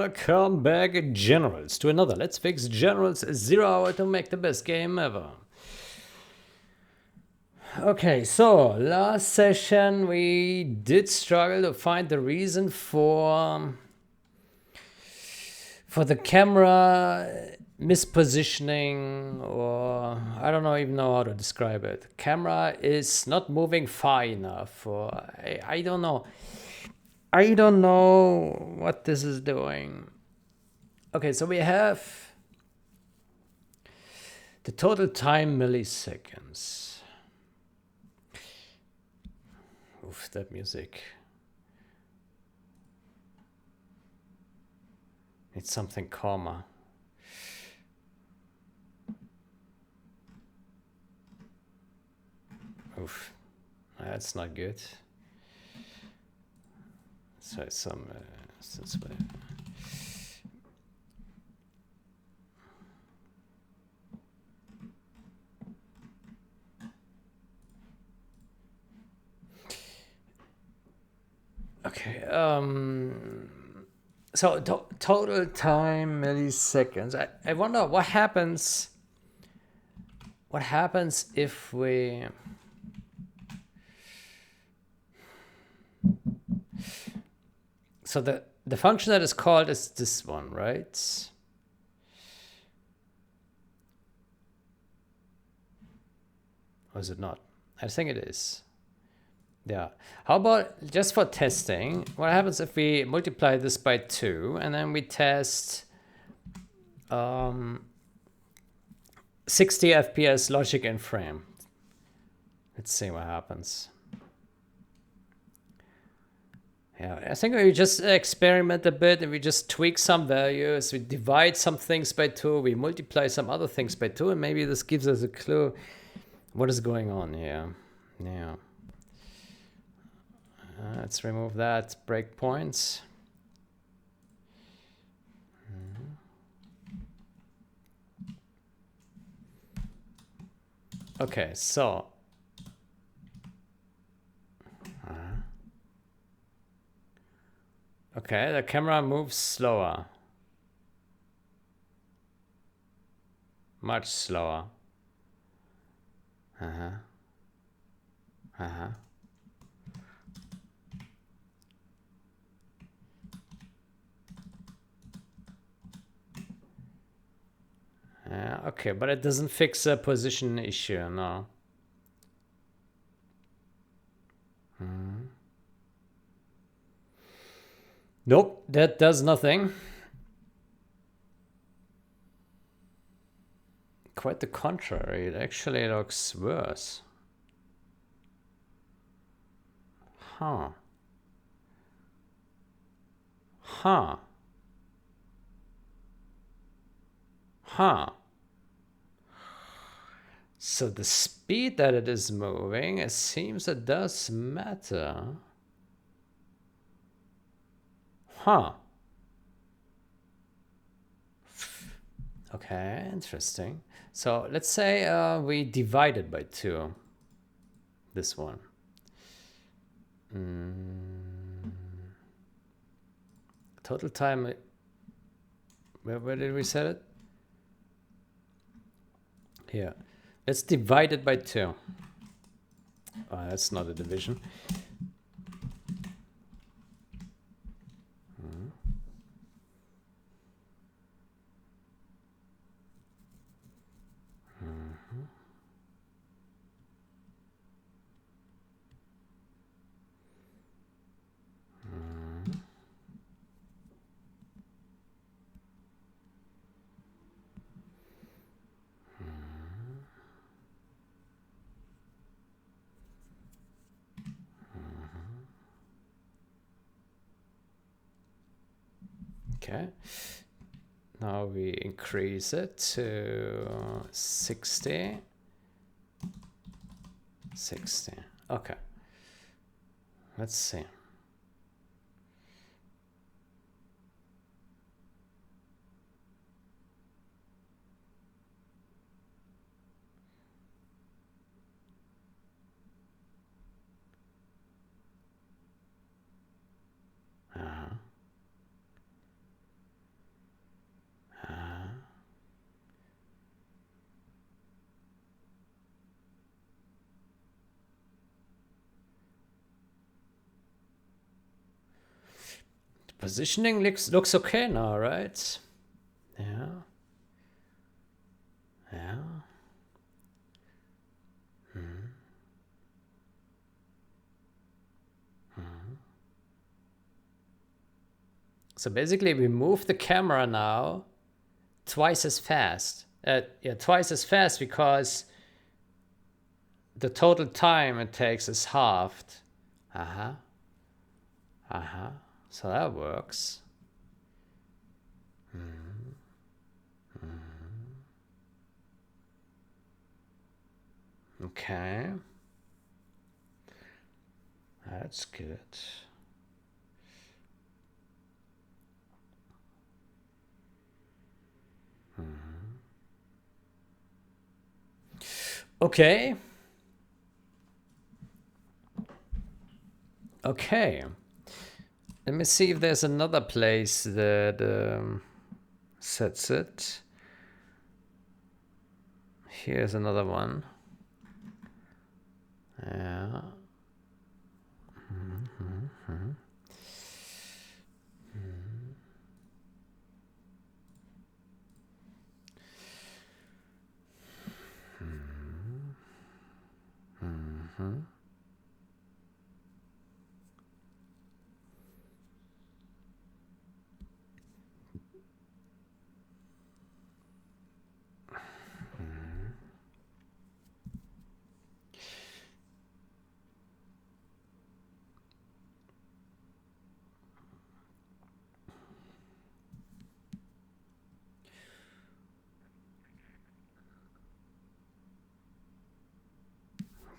Welcome back, Generals, to another Let's Fix Generals 0 Hour to make the best game ever. Okay, so last session we did struggle to find the reason for the camera mispositioning, or I don't even know how to describe it. Camera is not moving far enough, or I don't know. I don't know what this is doing. Okay, so we have the total time milliseconds. Oof, that music. It's something calmer. Oof, that's not good. Let's try some this way. Okay, so total time milliseconds. I wonder what happens if we so the function that is called is this one, right? Or is it not? I think it is. Yeah. How about just for testing, what happens if we multiply this by 2 and then we test 60 FPS logic in frame? Let's see what happens. Yeah, I think we just experiment a bit and we just tweak some values. We divide some things by 2, we multiply some other things by 2, and maybe this gives us a clue what is going on here. Yeah. Let's remove that breakpoints. Okay, so okay, the camera moves slower, much slower. Yeah, okay, but it doesn't fix a position issue, no. Nope, that does nothing. Quite the contrary, it actually looks worse. Huh. Huh. Huh. So the speed that it is moving, it seems it does matter. Huh. Okay, interesting. So let's say we divide it by 2. This one. Total time. Where did we set it? Here. Let's divide it by 2. Oh, that's not a division. Okay. Now we increase it to 60. 60. Okay. Let's see. Positioning looks okay now, right? Yeah. Yeah. So basically we move the camera now twice as fast. Yeah, twice as fast because the total time it takes is halved. Uh-huh. Uh-huh. So that works. Okay. That's good. Okay. Okay. Let me see if there's another place that sets it. Here's another one. Yeah.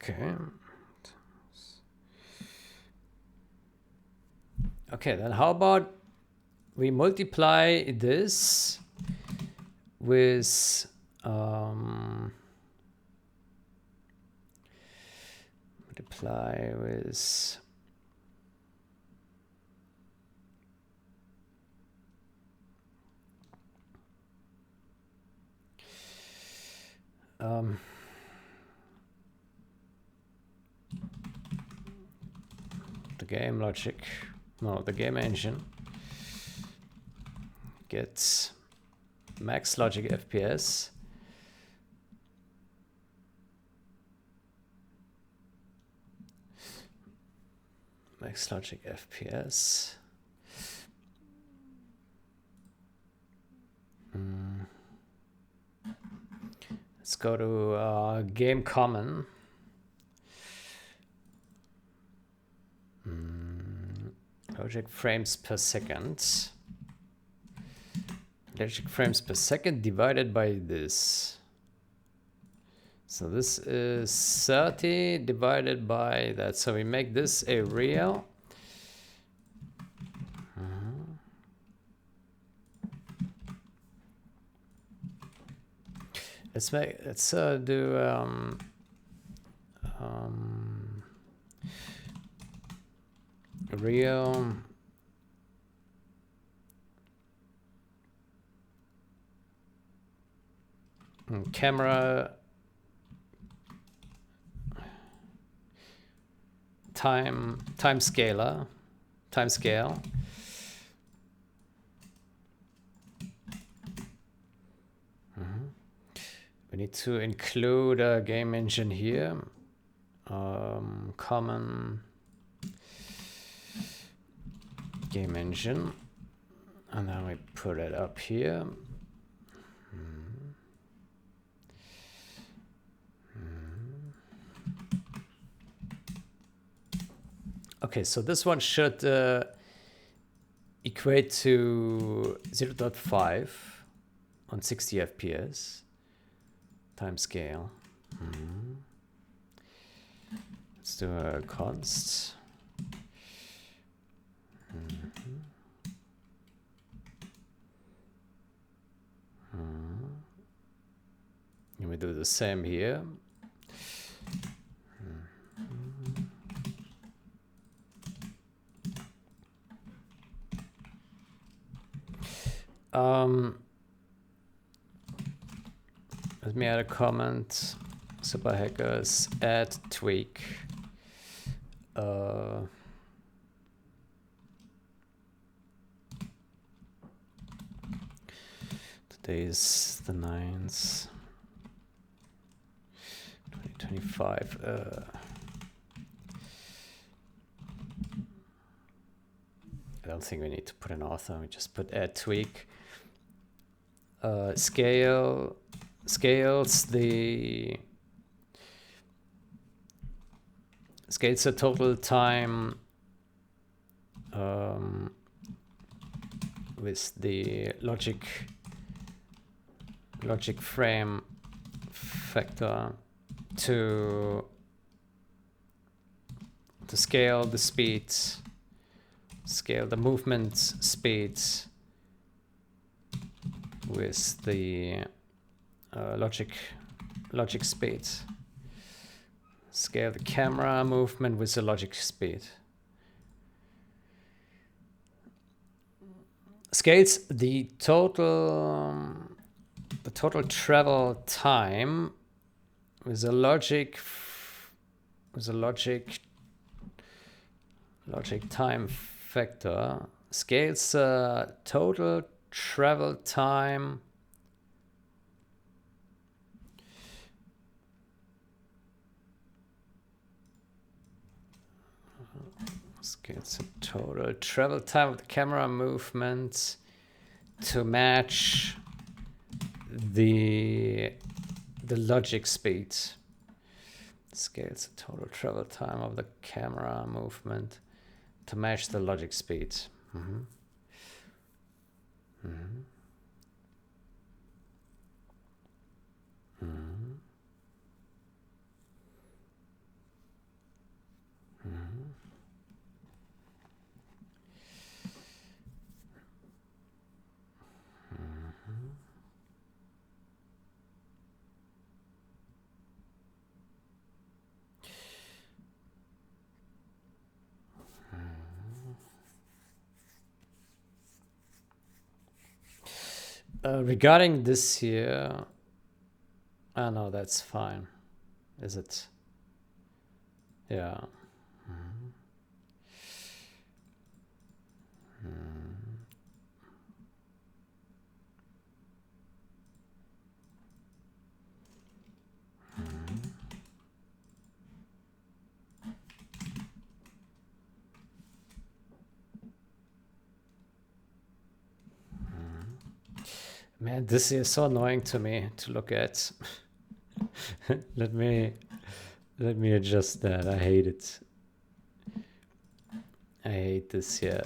Okay. Okay, then how about we multiply this with multiply with the game logic. No, the game engine gets max logic FPS. Max logic FPS. Let's go to game common. Logic frames per second. Logic frames per second divided by this. So this is 30 divided by that. So we make this a real. Let's do real camera time scale. We need to include a game engine here. Common game engine, and then we put it up here. Okay, so this one should equate to 0.5 on 60 FPS time scale. Let's do a const. And we do the same here. Let me add a comment. Super hackers add tweak. days, the 9th, 2025. I don't think we need to put an author. We just put add tweak. Scales the total time with the logic frame factor to scale the speeds, scale the movement speeds with the logic speeds. Scale the camera movement with the logic speed. Scales the total travel time with a logic time factor. Scales total travel time scales the total travel time of the camera movement to match the logic speed. Scales the total travel time of the camera movement to match the logic speed. Regarding this here, no, that's fine. Is it? Yeah. Man, this is so annoying to me to look at. Let me adjust that. I hate it. I hate this here.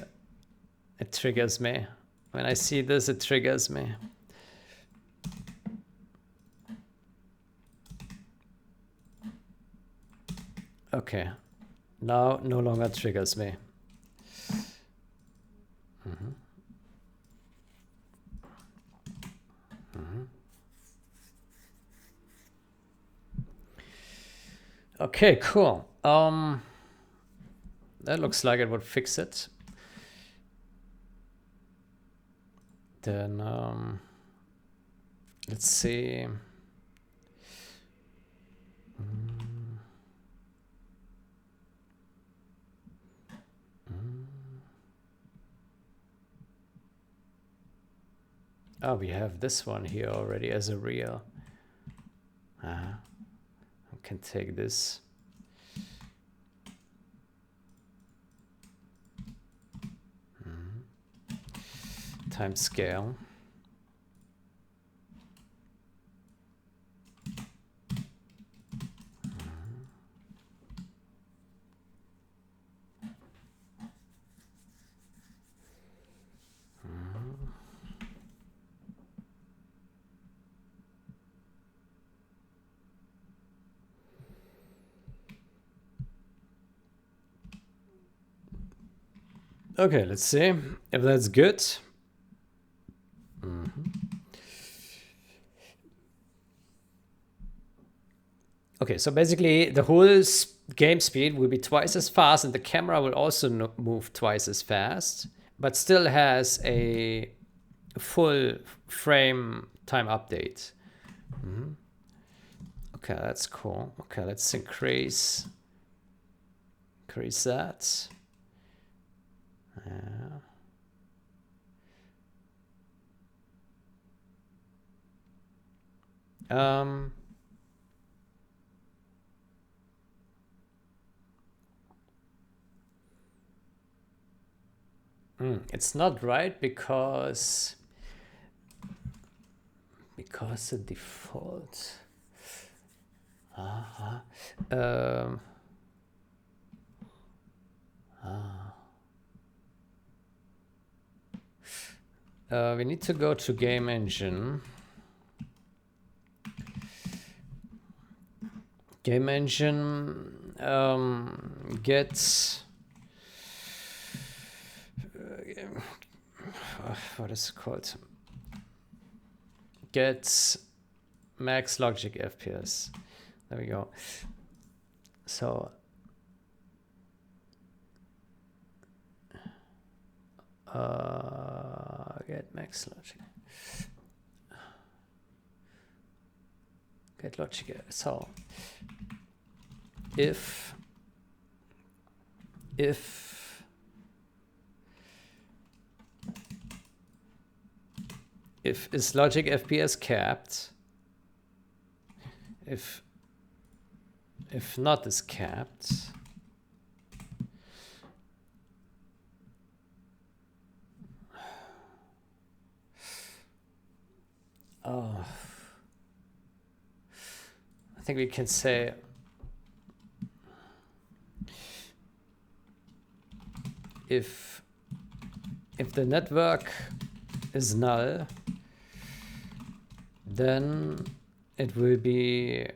It triggers me. When I see this, it triggers me. Okay. Now no longer triggers me. Okay, cool. That looks like it would fix it. Then let's see. Oh, we have this one here already as a real. I can take this. Time scale. Okay, let's see if that's good. Okay, so basically the whole game speed will be twice as fast and the camera will also move twice as fast, but still has a full frame time update. Okay, that's cool. Okay, let's increase that. Yeah. It's not right because the default. We need to go to game engine. Game engine gets what is it called? Gets max logic FPS. There we go. So get max logic. Get logic. So if is logic FPS capped, if not is capped, I think we can say if the network is null, then it will be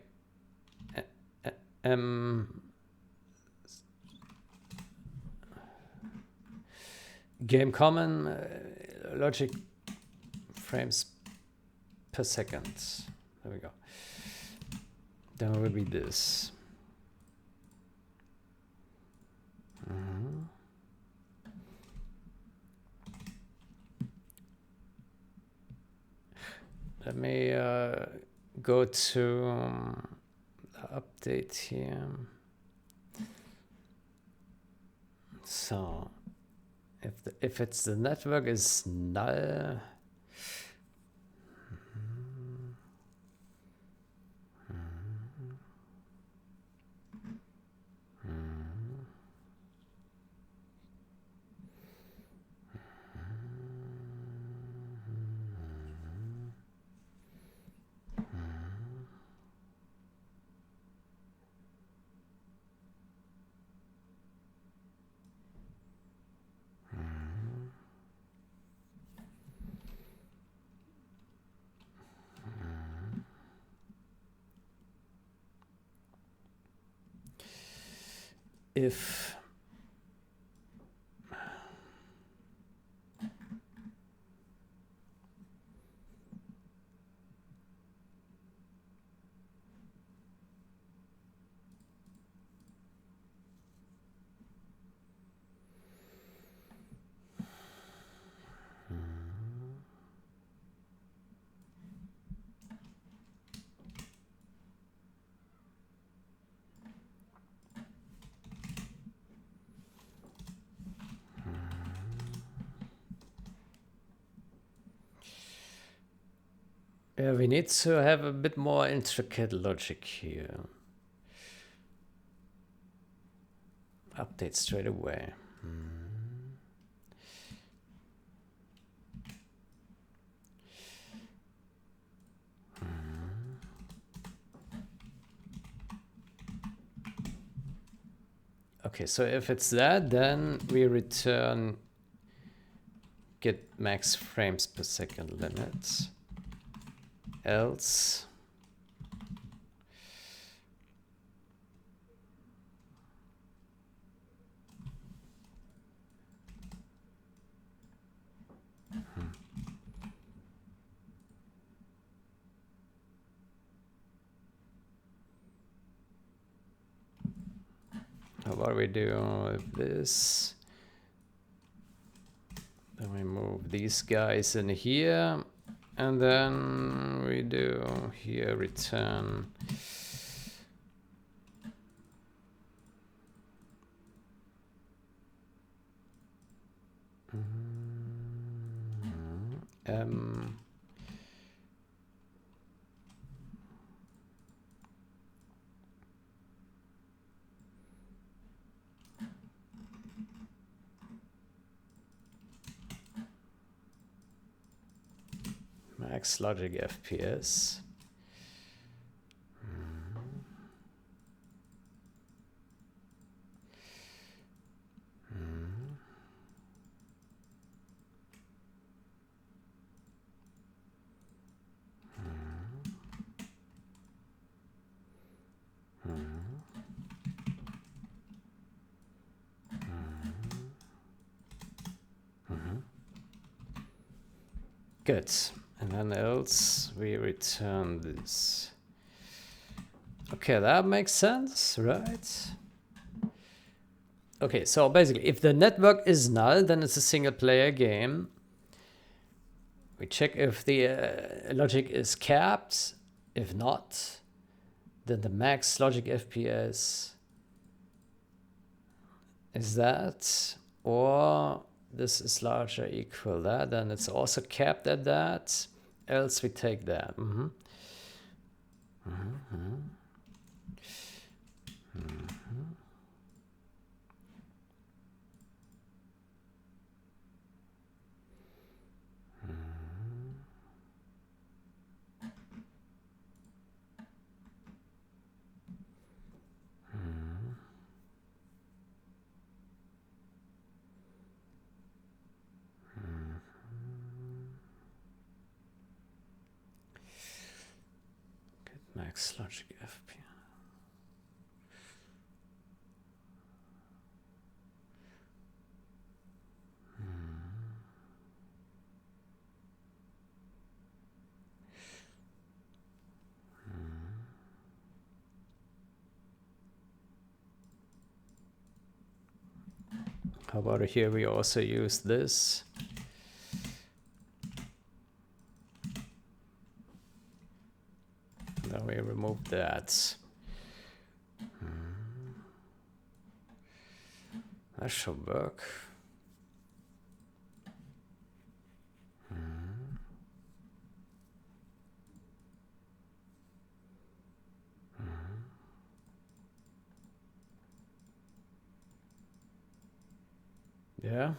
game common logic frames per second. There we go. Then it will be this. Let me go to update here. So if it's the network is null, if we need to have a bit more intricate logic here. Update straight away. Okay, so if it's that, then we return get max frames per second limit. Else what do we do with this? Then we move these guys in here, and then we do here return max logic FPS. Good. And then else we return this. Okay, that makes sense, right? Okay, so basically, if the network is null, then it's a single player game. We check if the logic is capped. If not, then the max logic FPS is that, or this is larger equal that, then it's also capped at that, else we take that. Max logic FPS. How about here we also use this? Now we remove that. That should work. Yeah.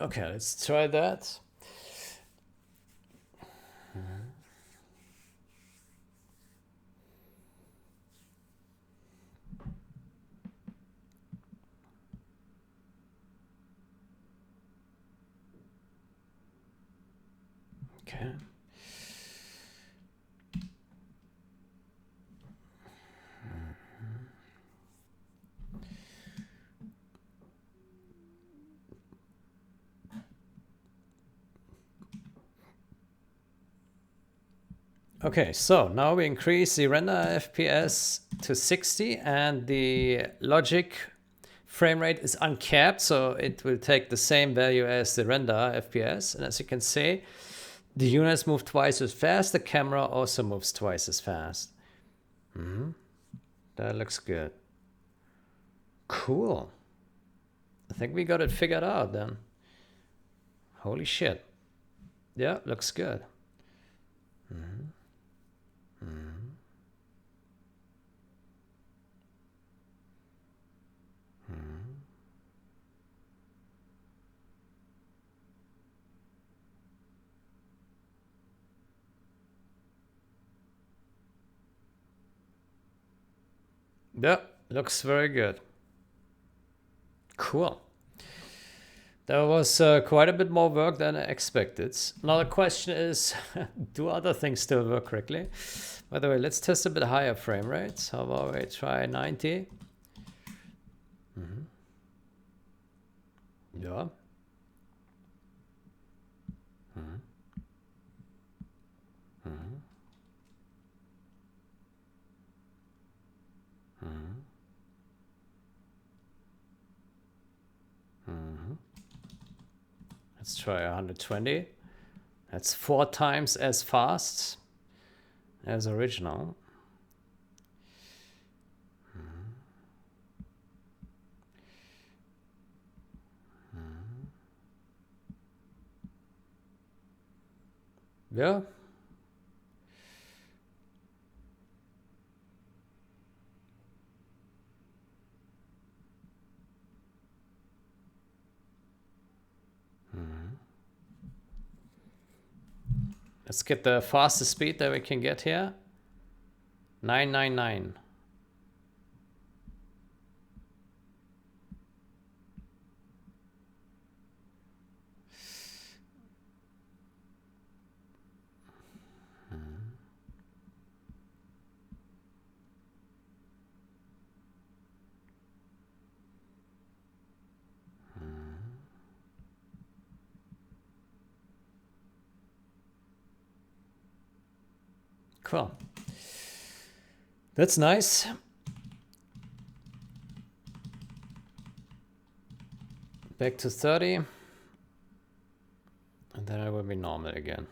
Okay, let's try that. Okay. Okay, so now we increase the render FPS to 60 and the logic frame rate is uncapped, so it will take the same value as the render FPS. And as you can see, the units move twice as fast, the camera also moves twice as fast. That looks good. Cool. I think we got it figured out then. Holy shit. Yeah, looks good. Yeah, looks very good. Cool. That was quite a bit more work than I expected. Now the question is, do other things still work correctly? By the way, let's test a bit higher frame rates. How about we try 90? Yeah. Let's try 120. That's 4 times as fast as original. Yeah. Let's get the fastest speed that we can get here. 999. Cool. That's nice. Back to 30. And then it will be normal again.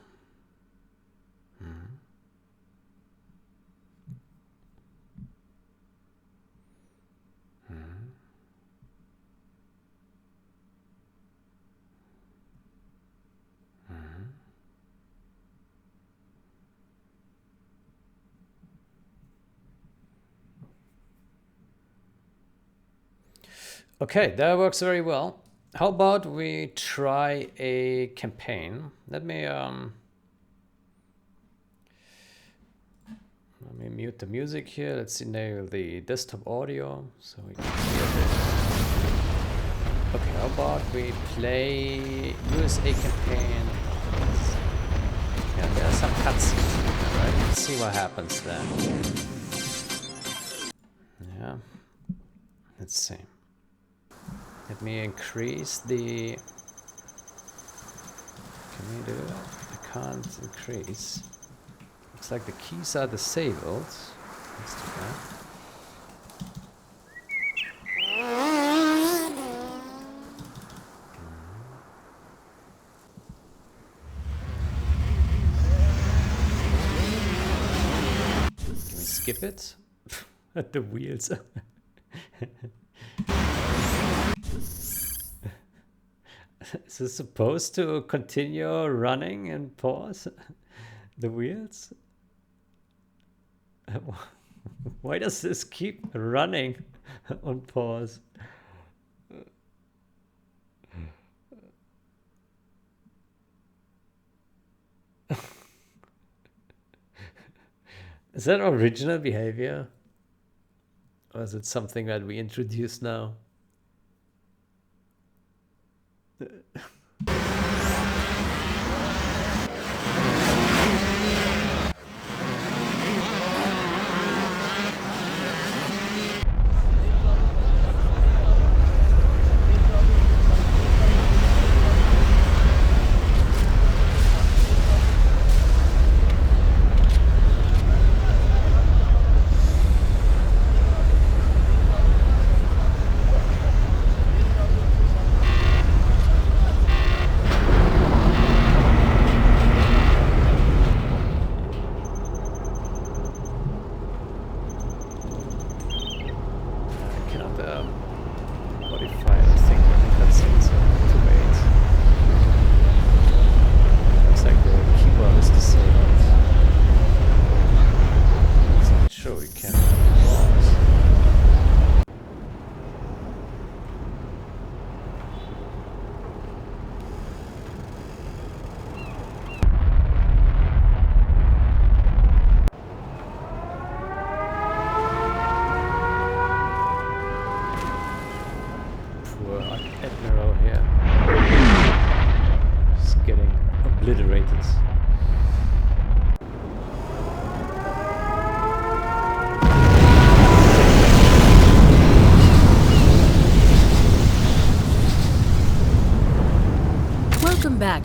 Okay, that works very well. How about we try a campaign? Let me mute the music here. Let's enable the desktop audio so we can hear it. Okay, how about we play USA campaign? Yeah, there are some cutscenes. Right? Let's see what happens then. Yeah. Let's see. Let me increase the... Can we do it? I can't increase. Looks like the keys are disabled. Let's do that. Can we skip it? At the wheels. Is this supposed to continue running and pause the wheels? Why does this keep running on pause? Is that original behavior? Or is it something that we introduce now?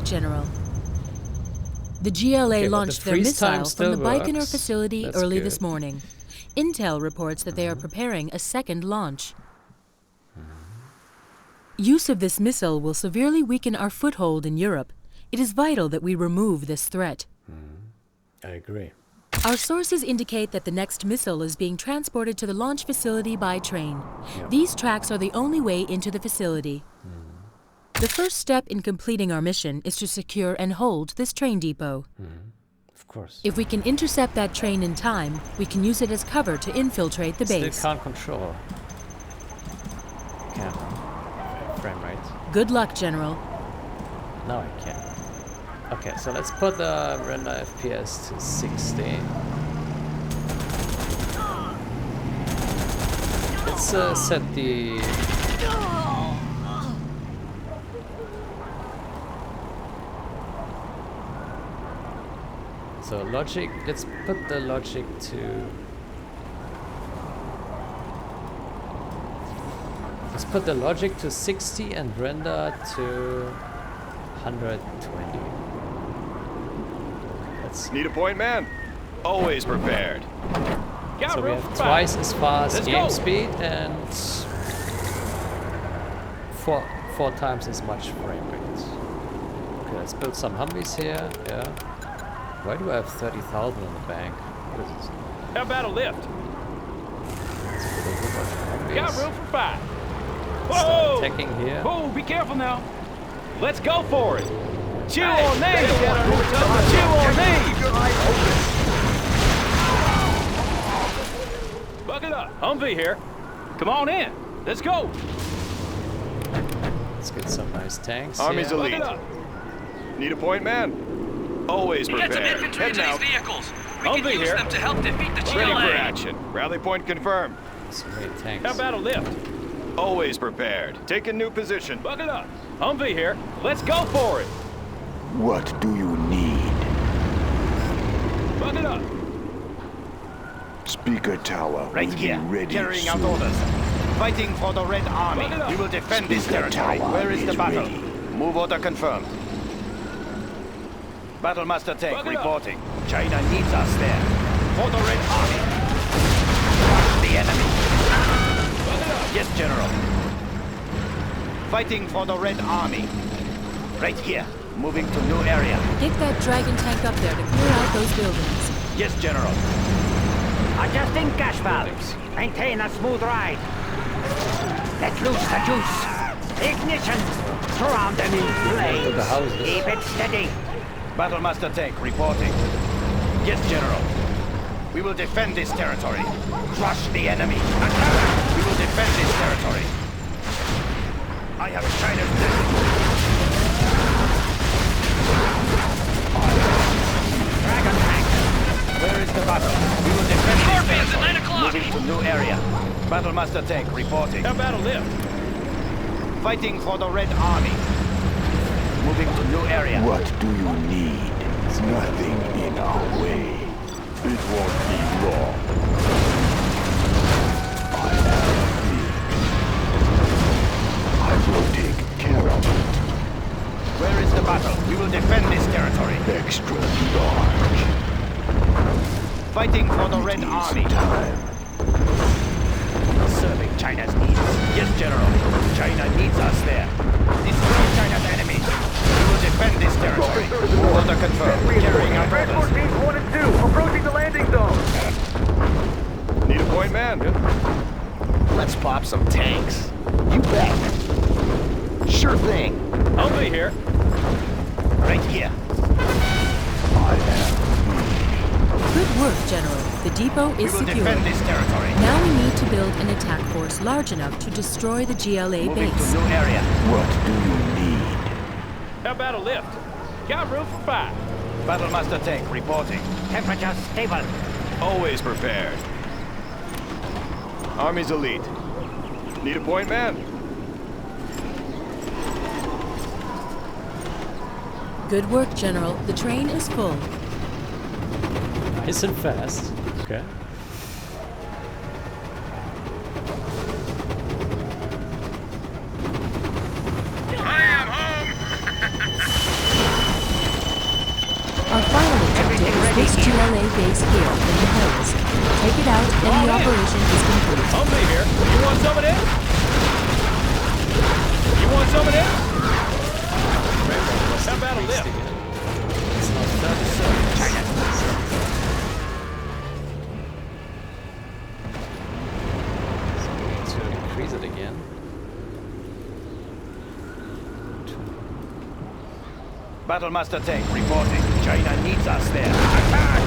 General. The GLA but launched the their freeze time missile from the still Baikonur works. facility That's early good. this morning. Intel reports that they are preparing a second launch. Use of this missile will severely weaken our foothold in Europe. It is vital that we remove this threat. I agree. Our sources indicate that the next missile is being transported to the launch facility by train. Yep. These tracks are the only way into the facility. The first step in completing our mission is to secure and hold this train depot. Of course. If we can intercept that train in time, we can use it as cover to infiltrate the base. Still can't control. Can't. Frame rate. Good luck, General. No, I can't. Okay, so let's put the render FPS to 60. Let's set the... So logic, let's put the logic to... Let's put the logic to 60 and render to 120. Let's... Need a point, man? Always prepared. So we have twice as fast game speed and four times as much frame rate. Okay, let's build some Humvees here. Yeah. Why do I have 30,000 in the bank? What is this? How about a lift? Let's put a whole bunch of Humvees. Got room for 5. Start Whoa! attacking here. Whoa, be careful now. Let's go for it. Chew Hey, on me! they don't want to Chew on me! Keep your eyes open. Bucket up. Humvee here. Come on in. Let's go. Let's get some nice tanks Army's here. elite. Bucket up. Need a point, man? Always Get prepared. some infantry Head into these now. vehicles. We Humvee can use here. them to help defeat the Ready for GLA. action. Rally point confirmed. So many tanks. How about a lift? Always prepared. Take a new position. Bucket up. Humvee here. Let's go for it. What do you need? Bucket up. Speaker tower Right will here, be ready carrying out soon. orders. Fighting for the Red Army. Bucket up. We will defend this Speaker territory. tower Where is the is battle? ready. Move order confirmed. Battlemaster tank Bucket up. reporting. China needs us there. For the Red Army. Crush the enemy. Bucket up. Yes, General. Fighting for the Red Army. Right here. Moving to new area. Get that Dragon tank up there to clear out those buildings. Yes, General. Adjusting gas valves. Maintain a smooth ride. Let loose the juice. Ignition. Surround them in flames. the houses. Keep it steady. Battlemaster tank reporting. Yes, General. We will defend this territory. Crush the enemy. Attack! We will defend this territory. I have China's blessing. Dragon tank. Where is the battle? We will defend this Scorpions at territory. 9 o'clock. Moving to new area. Battlemaster tank reporting. How about a lift? Fighting for the Red Army. Moving to new area. What do you need? Nothing in our way. It won't be long. I am big. I will take care of it. Where is the battle? We will defend this territory. Extra large. Fighting for the It Red is Army. time. Serving China's needs. Yes, General. China needs us there. Destroy China's enemies. We will defend this territory. Order confirmed. Carrying out Transport orders. teams 1 and 2 approaching the landing zone. Need a point, man? Let's pop some tanks. You bet. Sure thing. Humvee here. Right here. I am Good work, General. The depot We is will secure. defend this territory. Now we need to build an attack force large enough to destroy the GLA Moving to base. new area. What do you need? How about a lift? Got room for 5. Battlemaster tank reporting. Temperature stable. Always prepared. Army's elite. Need a point, man? Good work, General. The train is full. Nice and fast. Okay. I am home. RPLA base here in the hills. Take it out and the operation is complete. Humvee here. You want some of this? You want some of this? How about a lift? It's not 30 seconds. So we need to increase it again. Battlemaster tank reporting. China needs us there. Attack!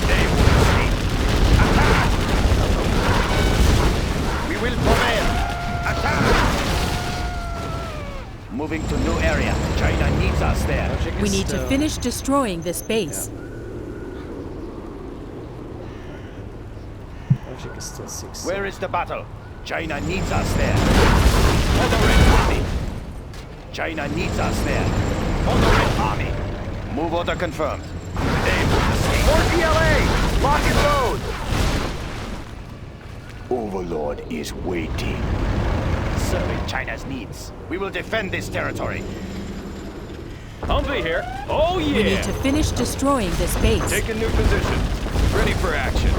They will see. Attack! We will prevail. Attack! Moving to new area. China needs us there. We need to finish destroying this base. Logic is still 6. Where is the battle? China needs us there. For the Red Army. China needs us there. For the Red Army. Move order confirmed. More PLA! Lock and load! Overlord is waiting. Serving China's needs. We will defend this territory. Humvee here. Oh yeah. We need to finish destroying this base. Take a new position. Ready for action.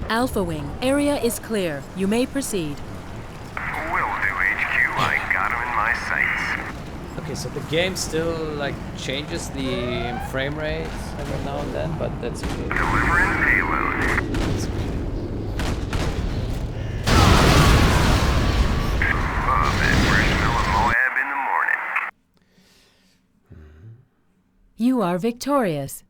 Alpha Wing, area is clear. You may proceed. Will do, HQ. I got him in my sights. Okay, so the game still like changes the frame rate every now and then, but that's okay. Delivering payload. That's okay. Marshmallow Moab in the morning. You are victorious.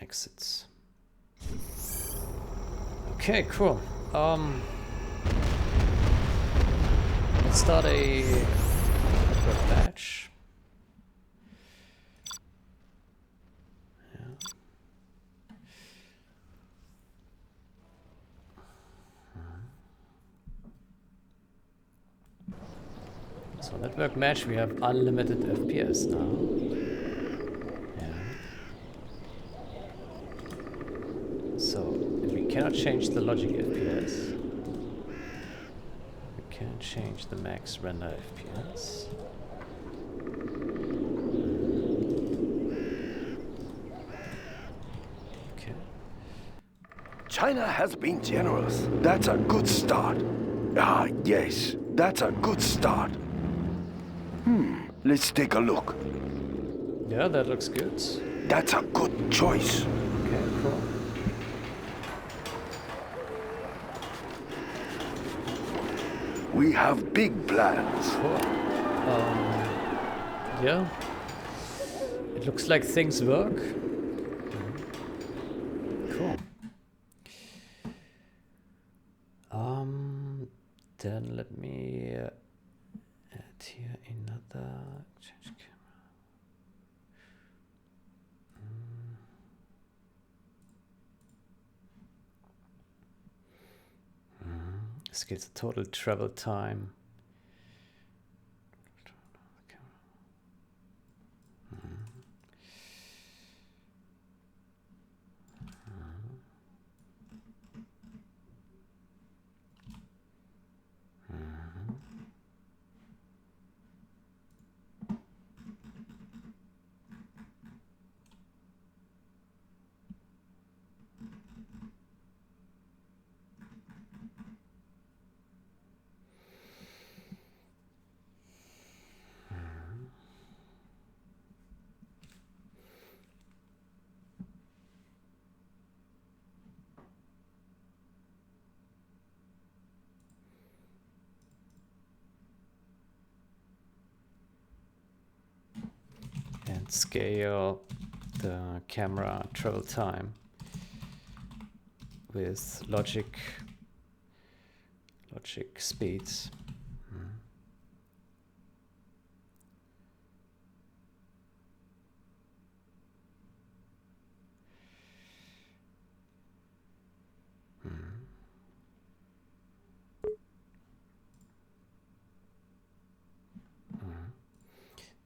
Exits. Okay, cool. Let's start a batch. So network match, we have unlimited FPS now. So we cannot change the logic FPS. We can change the max render FPS. Okay. China has been generous. That's a good start. Ah, yes, that's a good start. Let's take a look. Yeah, that looks good. That's a good choice. Okay, cool. We have big plans. Cool. Yeah. It looks like things work. Cool. Then let me add here another change camera. Scales the total travel time. And scale the camera travel time with logic speeds.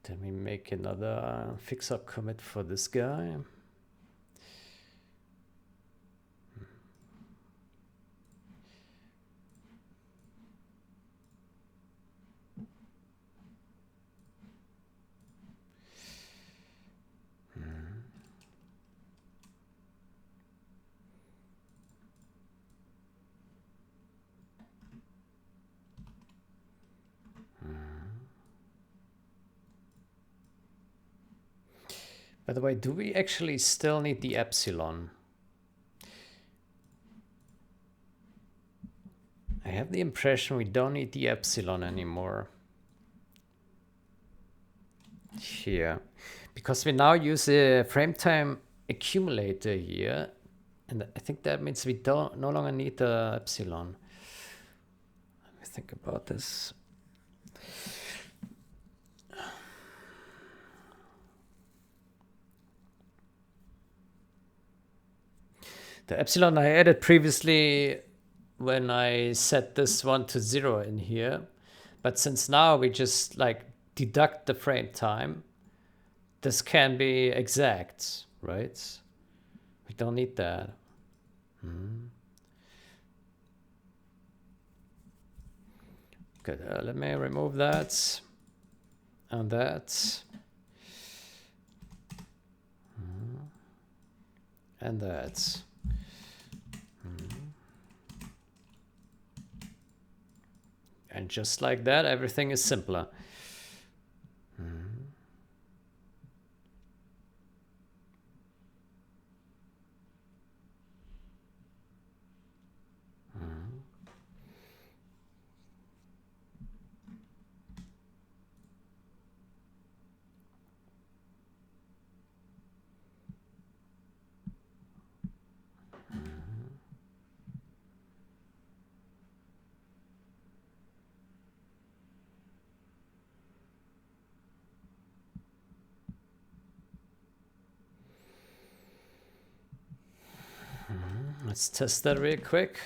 Then we make another fixer commit for this guy. By the way, do we actually still need the epsilon? I have the impression we don't need the epsilon anymore. Here. Because we now use a frame time accumulator here. And I think that means we don't no longer need the epsilon. Let me think about this. The epsilon I added previously when I set this one to 0 in here. But since now we just like deduct the frame time, this can be exact, right? We don't need that. Good, let me remove that and that. And that. And just like that, everything is simpler. Let's test that real quick.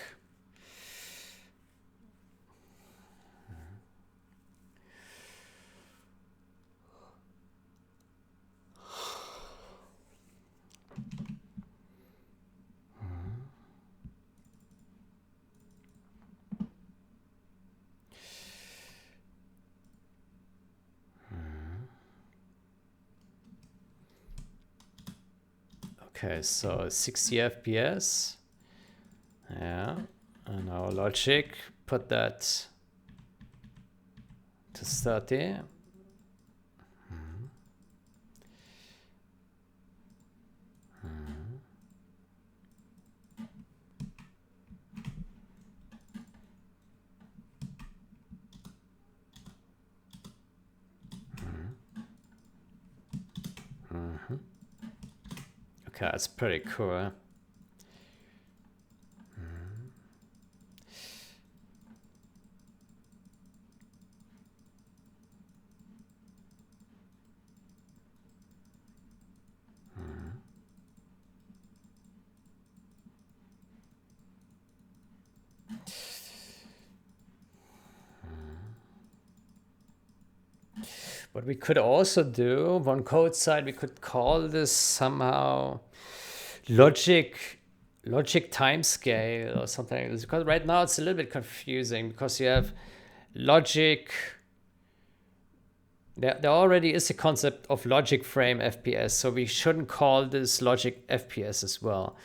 Okay, so 60 FPS. Yeah, and our logic, put that to 30. Okay, that's pretty cool. What we could also do, on code side, we could call this somehow logic timescale or something like this. Because right now it's a little bit confusing because you have logic. There already is a concept of logic frame FPS, so we shouldn't call this logic FPS as well.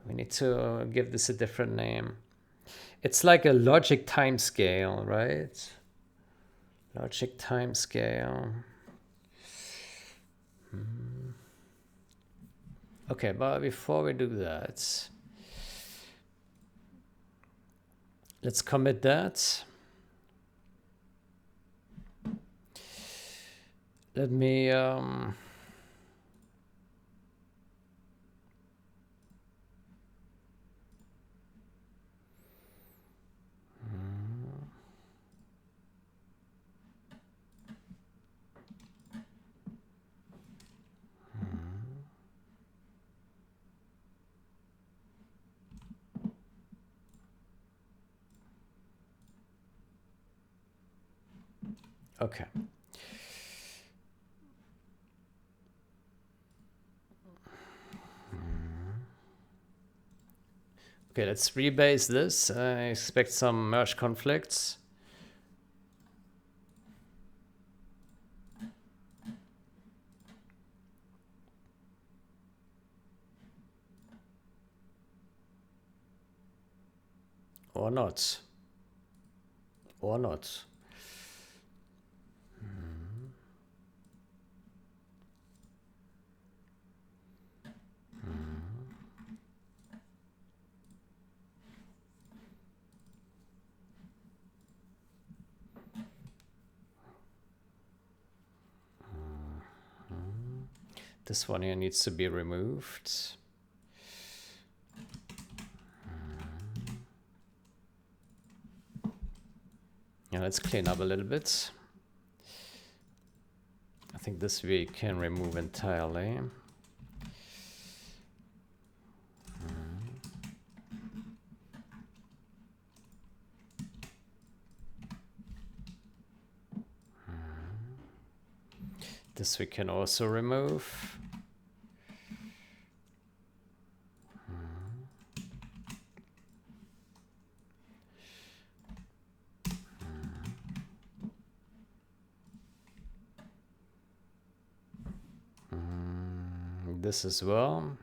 We need to give this a different name. It's like a logic timescale, right? Logic timescale. Okay, but before we do that, let's commit that. Let me okay. Okay, let's rebase this. I expect some merge conflicts. Or not. Or not. This one here needs to be removed. Yeah, let's clean up a little bit. I think this we can remove entirely. This we can also remove. This as well.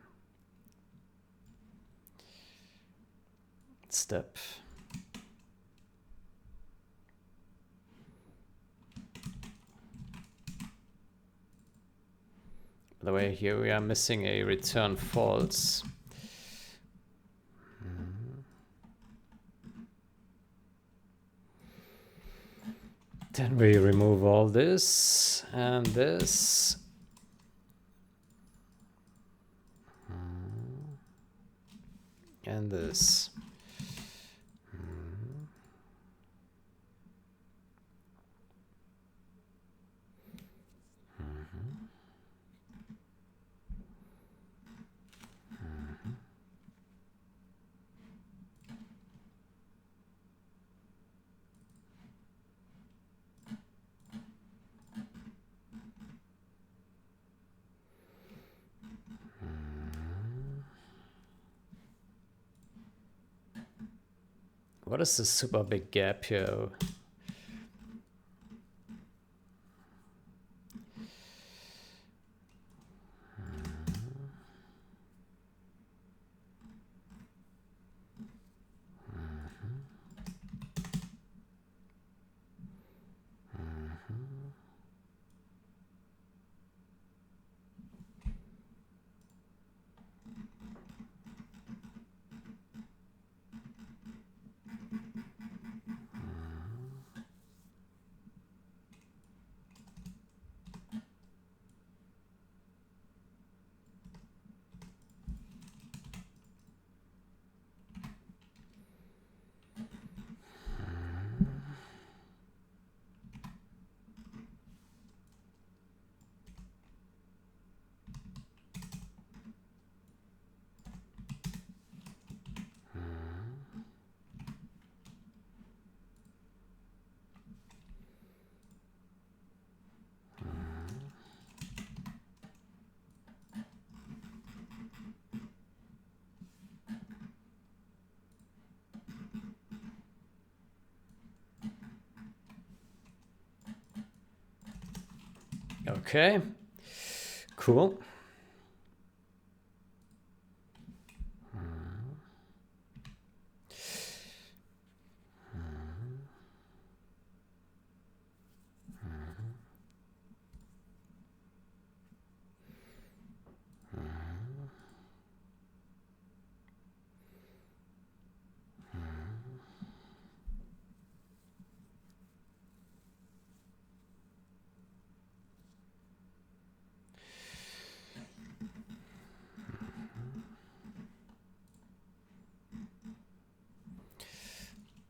Step. By the way, here we are missing a return false. Then we remove all this and this. And this. What is this super big gap here? Okay, cool.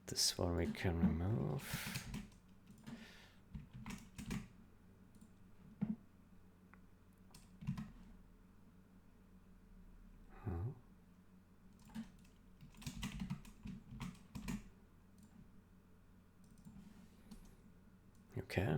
This one we can remove. Okay.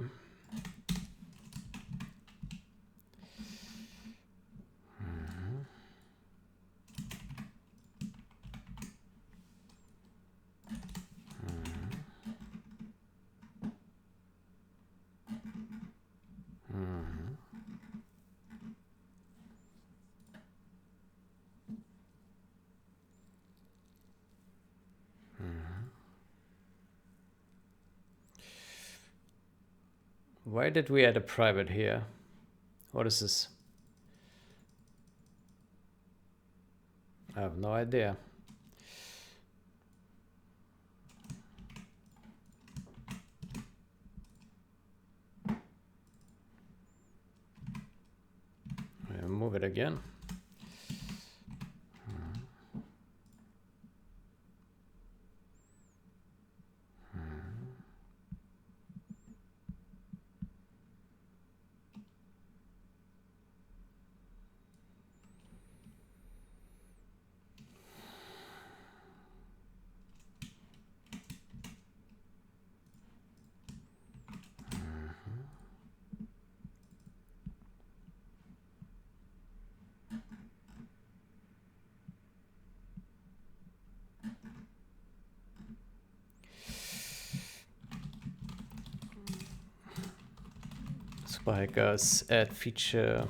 Why did we add a private here? What is this? I have no idea. We'll move it again. Spikers, add feature.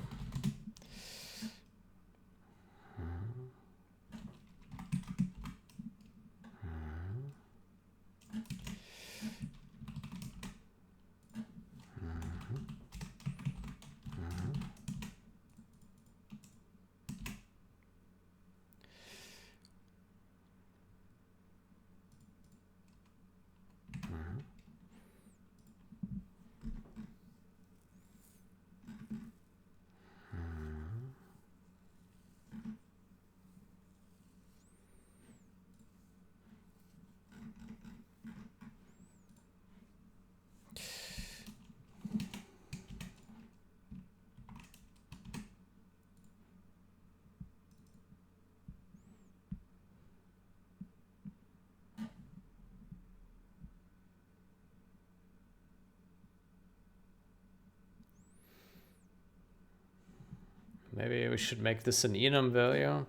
Maybe we should make this an enum value.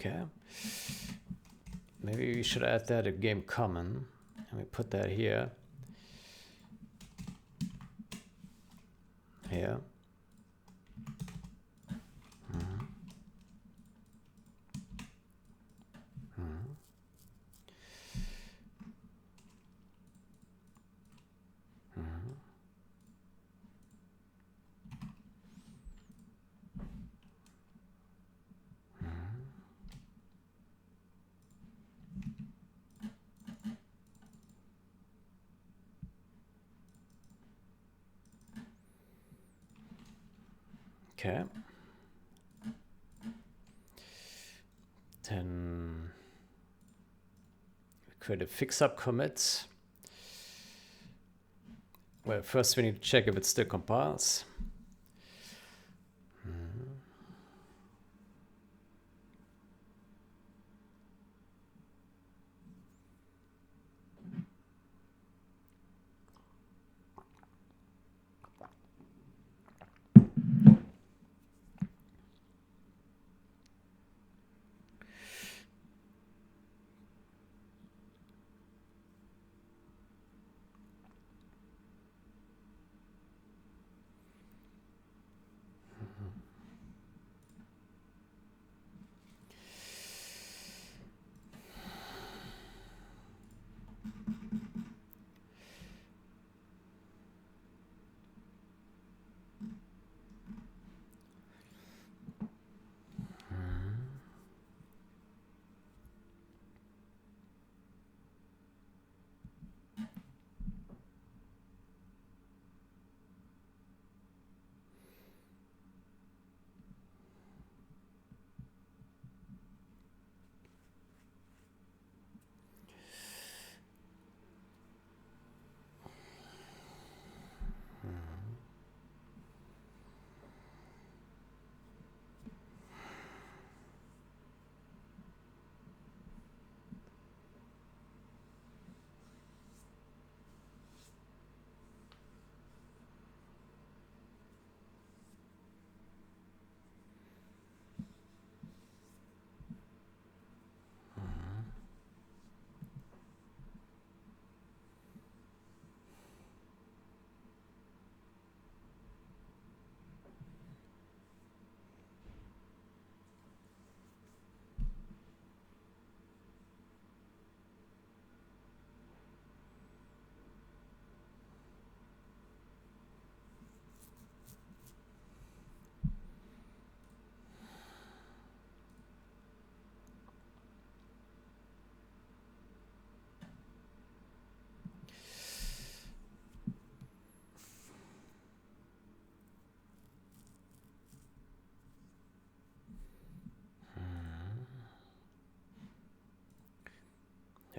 Okay. Maybe we should add that a game common, and we put that here. Here. Okay. Then we create a fix-up commit. Well, first we need to check if it still compiles.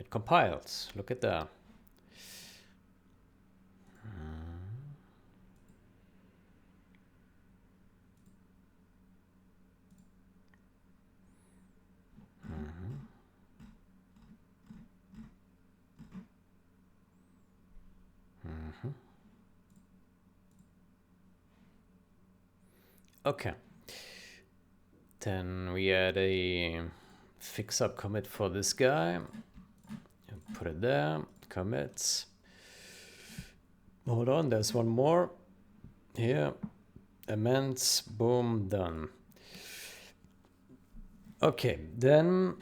It compiled. Look at that. Okay. Then we add a fix-up commit for this guy. Put it there. Commits. Hold on, there's one more. Here. Amends. Boom. Done. Okay, then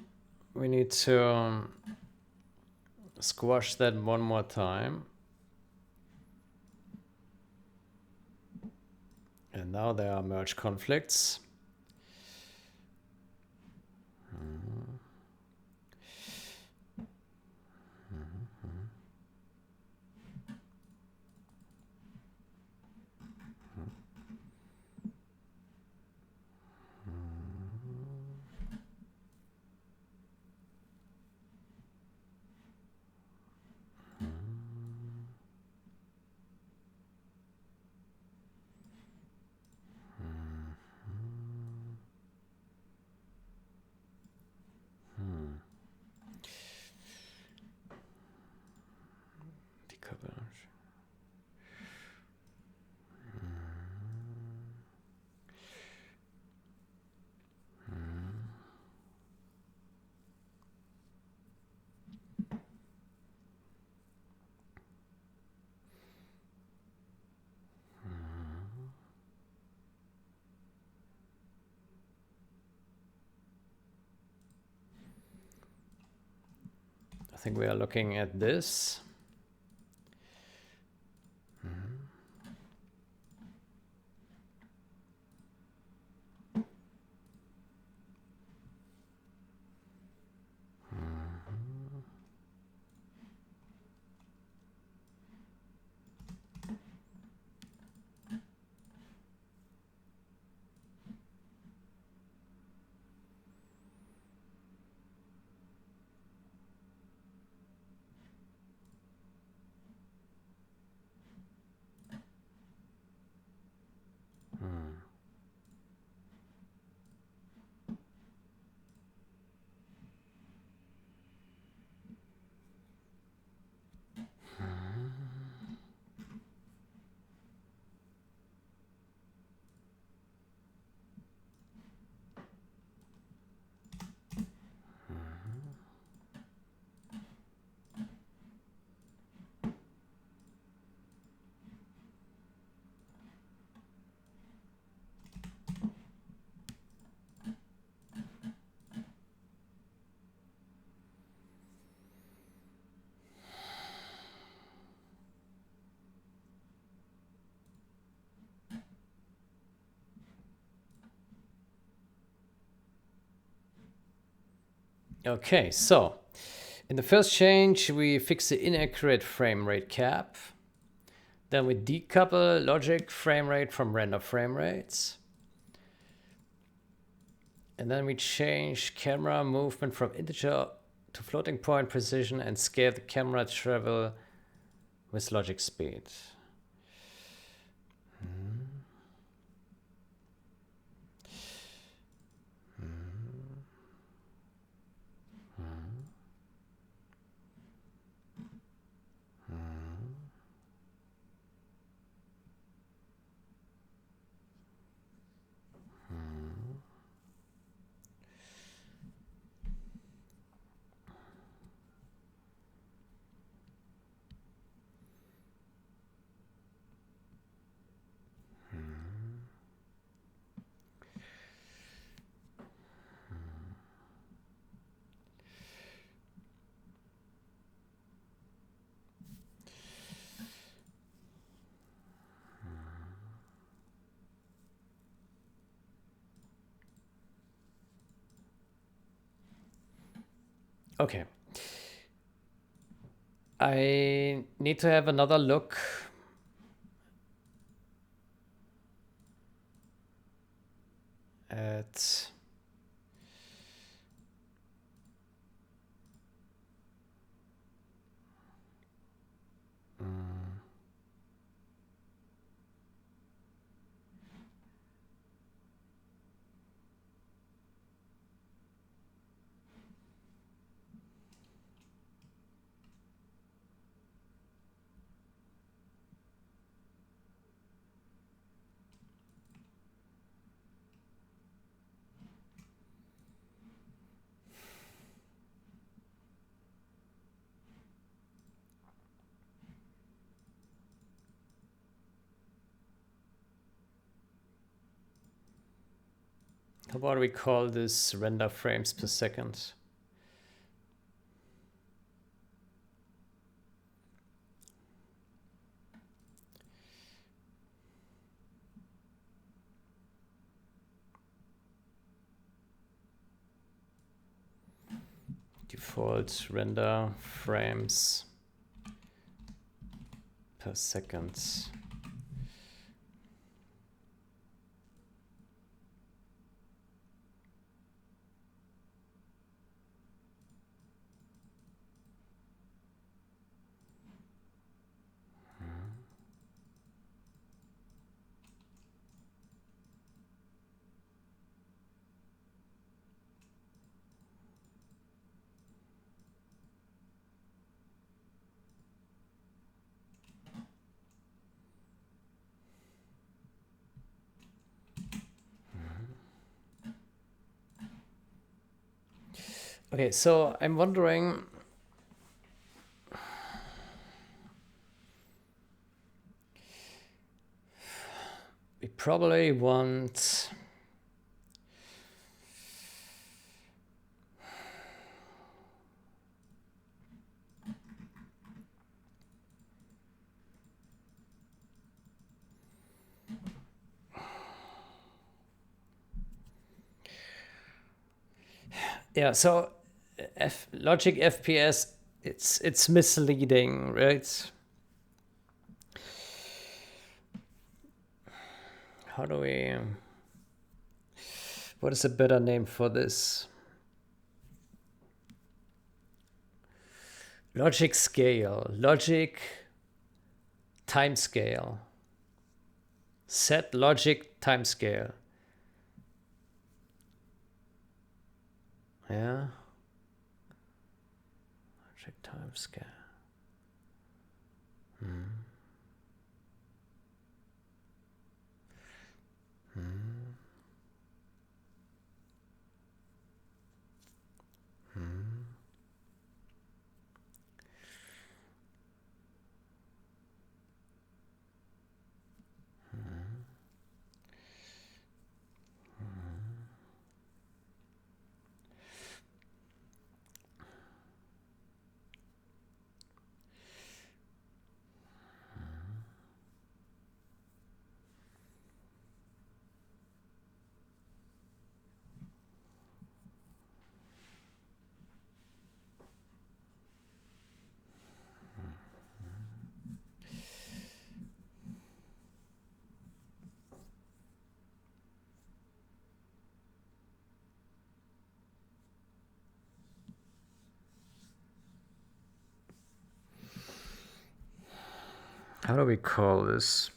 we need to squash that one more time. And now there are merge conflicts. Decouple. I think we are looking at this. Okay, so in the first change, we fix the inaccurate frame rate cap. Then we decouple logic frame rate from render frame rates. And then we change camera movement from integer to floating point precision and scale the camera travel with logic speed. Okay. I need to have another look at How about we call this render frames per second? Default render frames per second. Okay, so I'm wondering, we probably want so logic FPS, it's misleading, right? How do we, what is a better name for this? Logic scale, logic time scale, set logic time scale. Yeah. Logic time scale. How do we call this?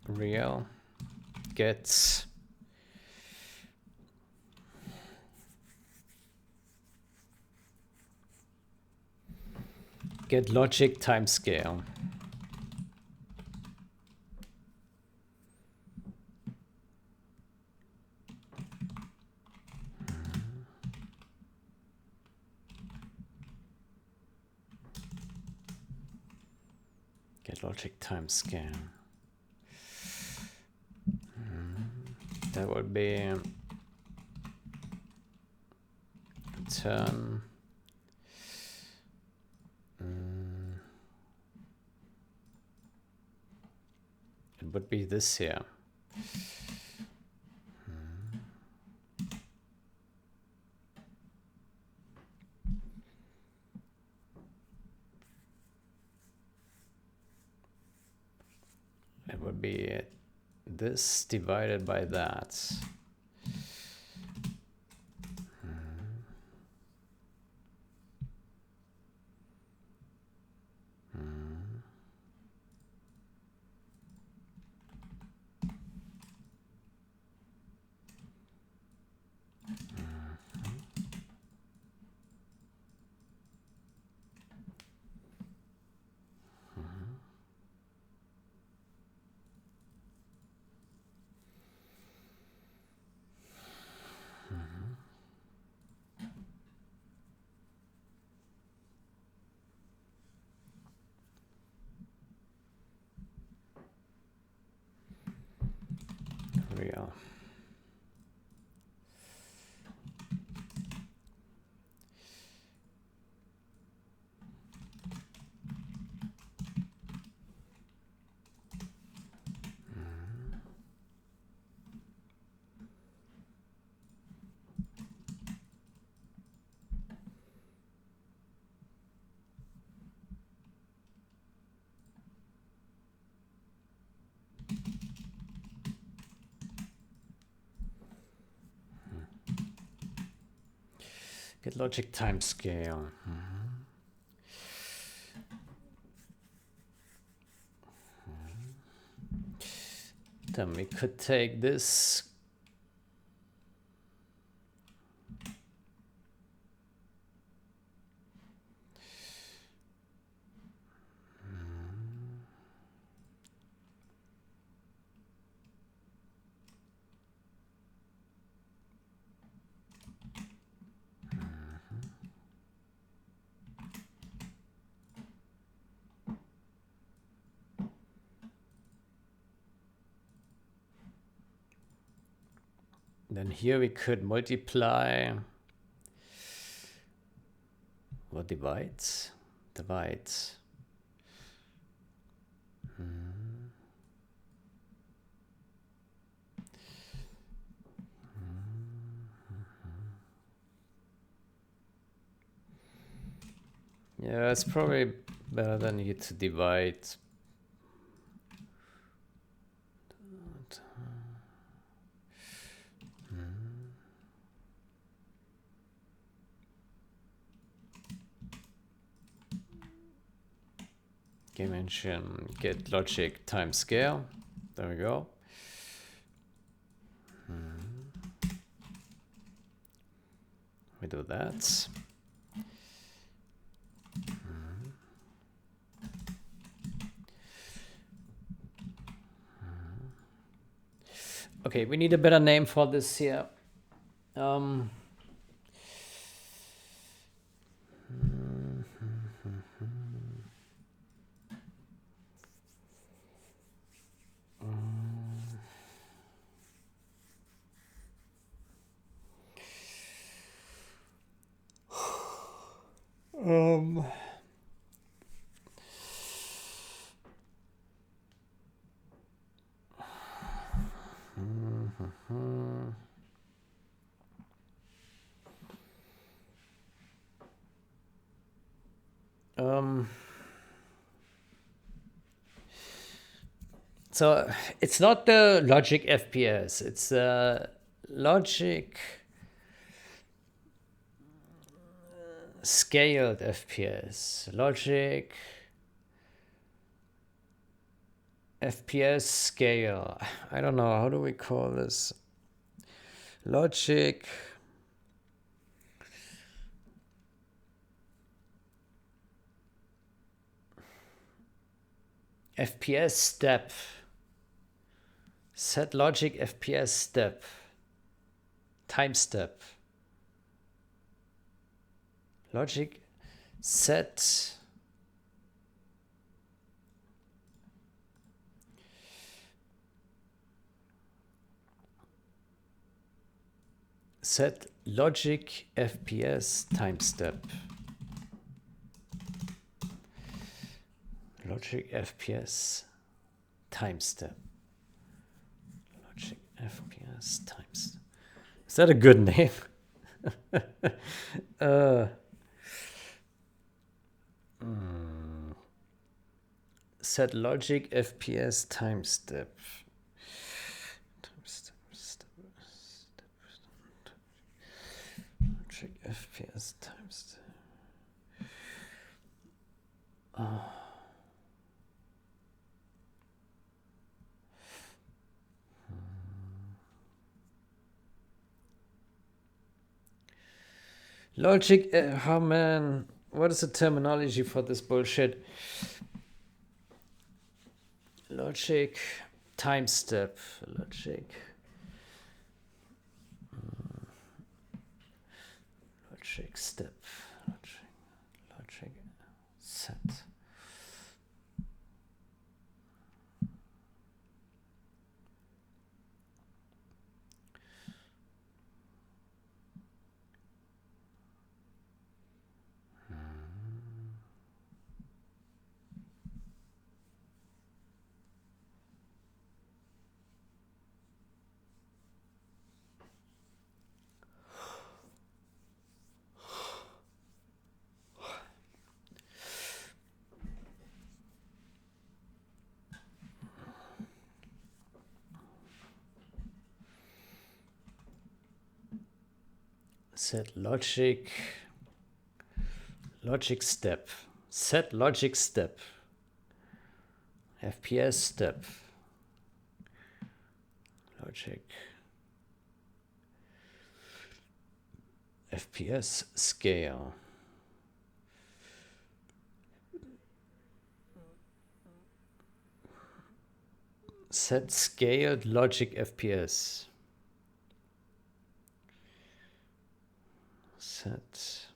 Real get logic timescale. Get logic timescale. That would be return. It would be this here. It would be this divided by that. scale. Get logic times scale. Then we could take this. Then here we could multiply or divide. Divide. Yeah, it's probably better than you to divide. Dimension get logic times scale. There we go. We do that. Okay, we need a better name for this here. So it's not the logic FPS, it's logic scaled FPS. Logic FPS scale. I don't know, how do we call this? Logic FPS step. Set logic FPS step. Time step. Logic set logic FPS time step. Logic FPS time step. Logic FPS time step. Is that a good name? Set logic FPS time step. Logic FPS time step. Logic, oh man, what is the terminology for this bullshit? Logic time step. Logic step. Logic set. Set logic step. Set logic step. FPS step. Logic. FPS scale. Set scaled logic FPS. Set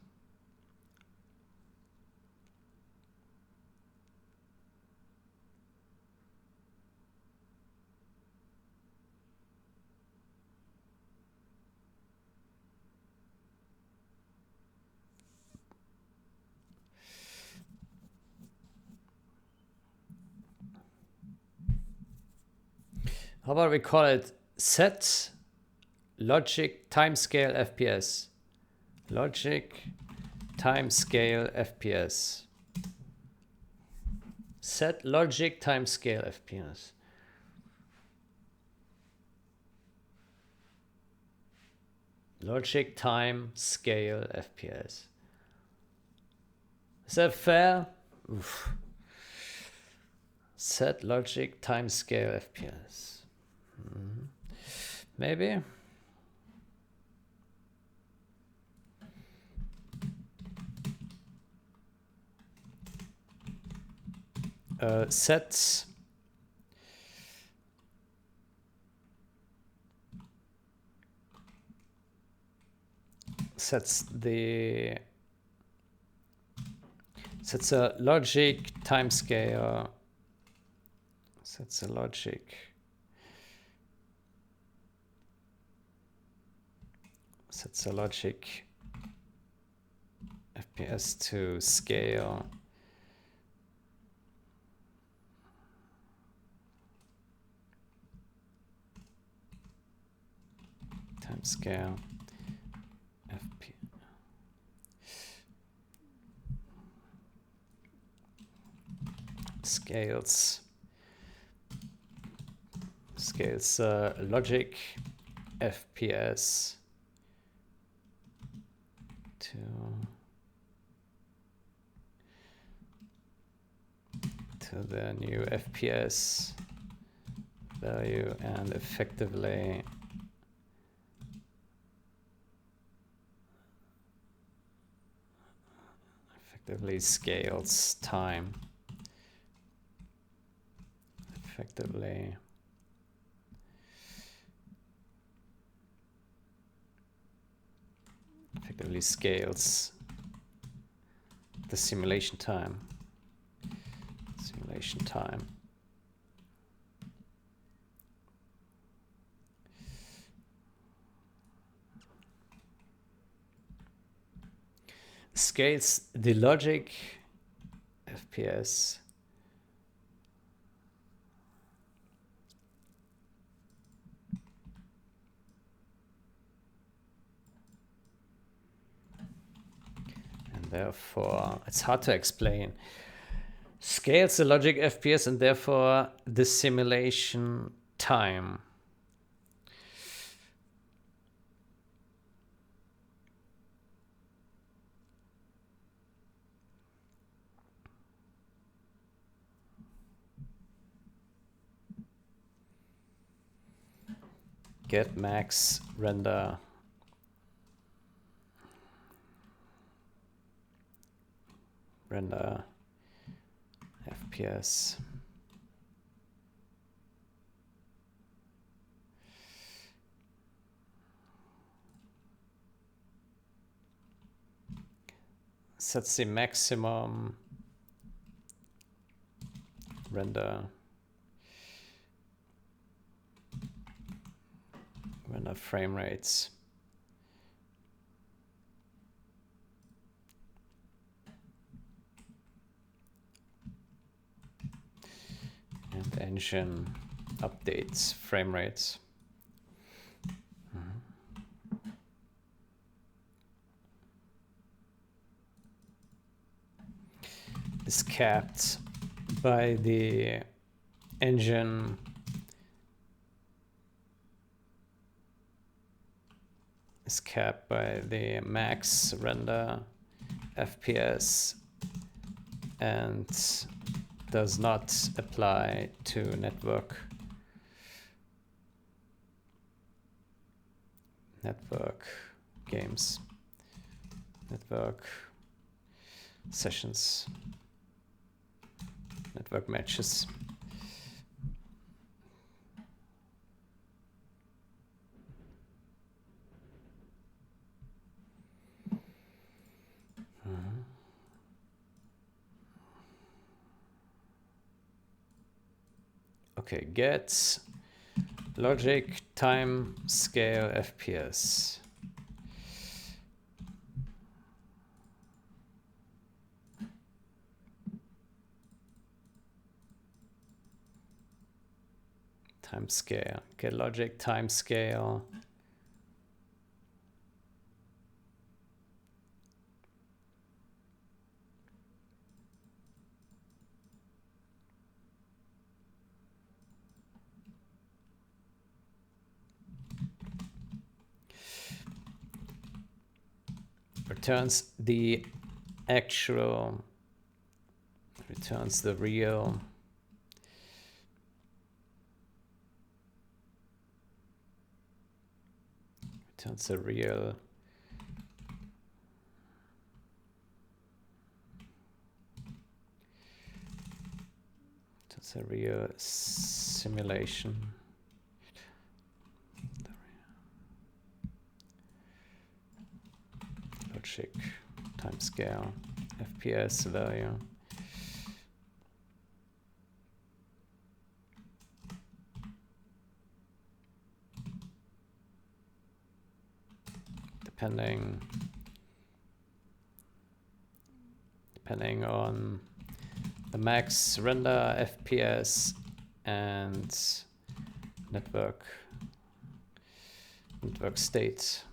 how about we call it set logic timescale FPS? Logic timescale FPS. Set logic timescale FPS. Logic time scale FPS. Is that fair? Oof. Set logic time scale FPS. Maybe. Sets a logic timescale. Sets a logic. Sets a logic FPS to scale. Timescale FPS. Scales logic FPS to the new FPS value and effectively scales time. Effectively scales the simulation time. Scales the logic FPS and therefore it's hard to explain. Scales the logic FPS and therefore the simulation time. Get max render FPS. Sets the maximum render frame rates. And engine updates frame rates. Is capped by the engine is capped by the max render FPS and does not apply to network games, network sessions, network matches. Okay, get logic time scale FPS. Time scale, get logic time scale. Returns the actual, returns the real returns a real simulation. Logic timescale FPS value. Depending on the max render FPS and network state.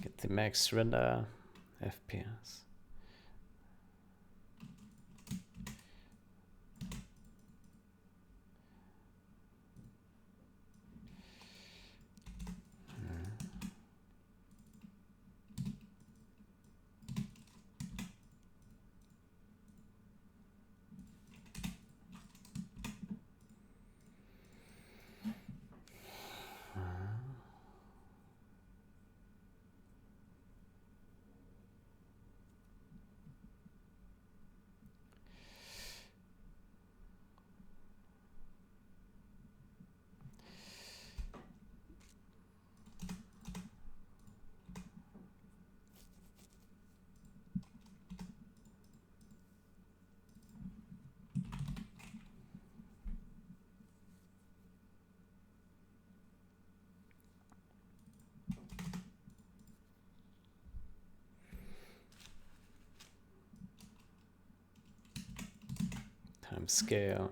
Get the max render FPS. Time scale.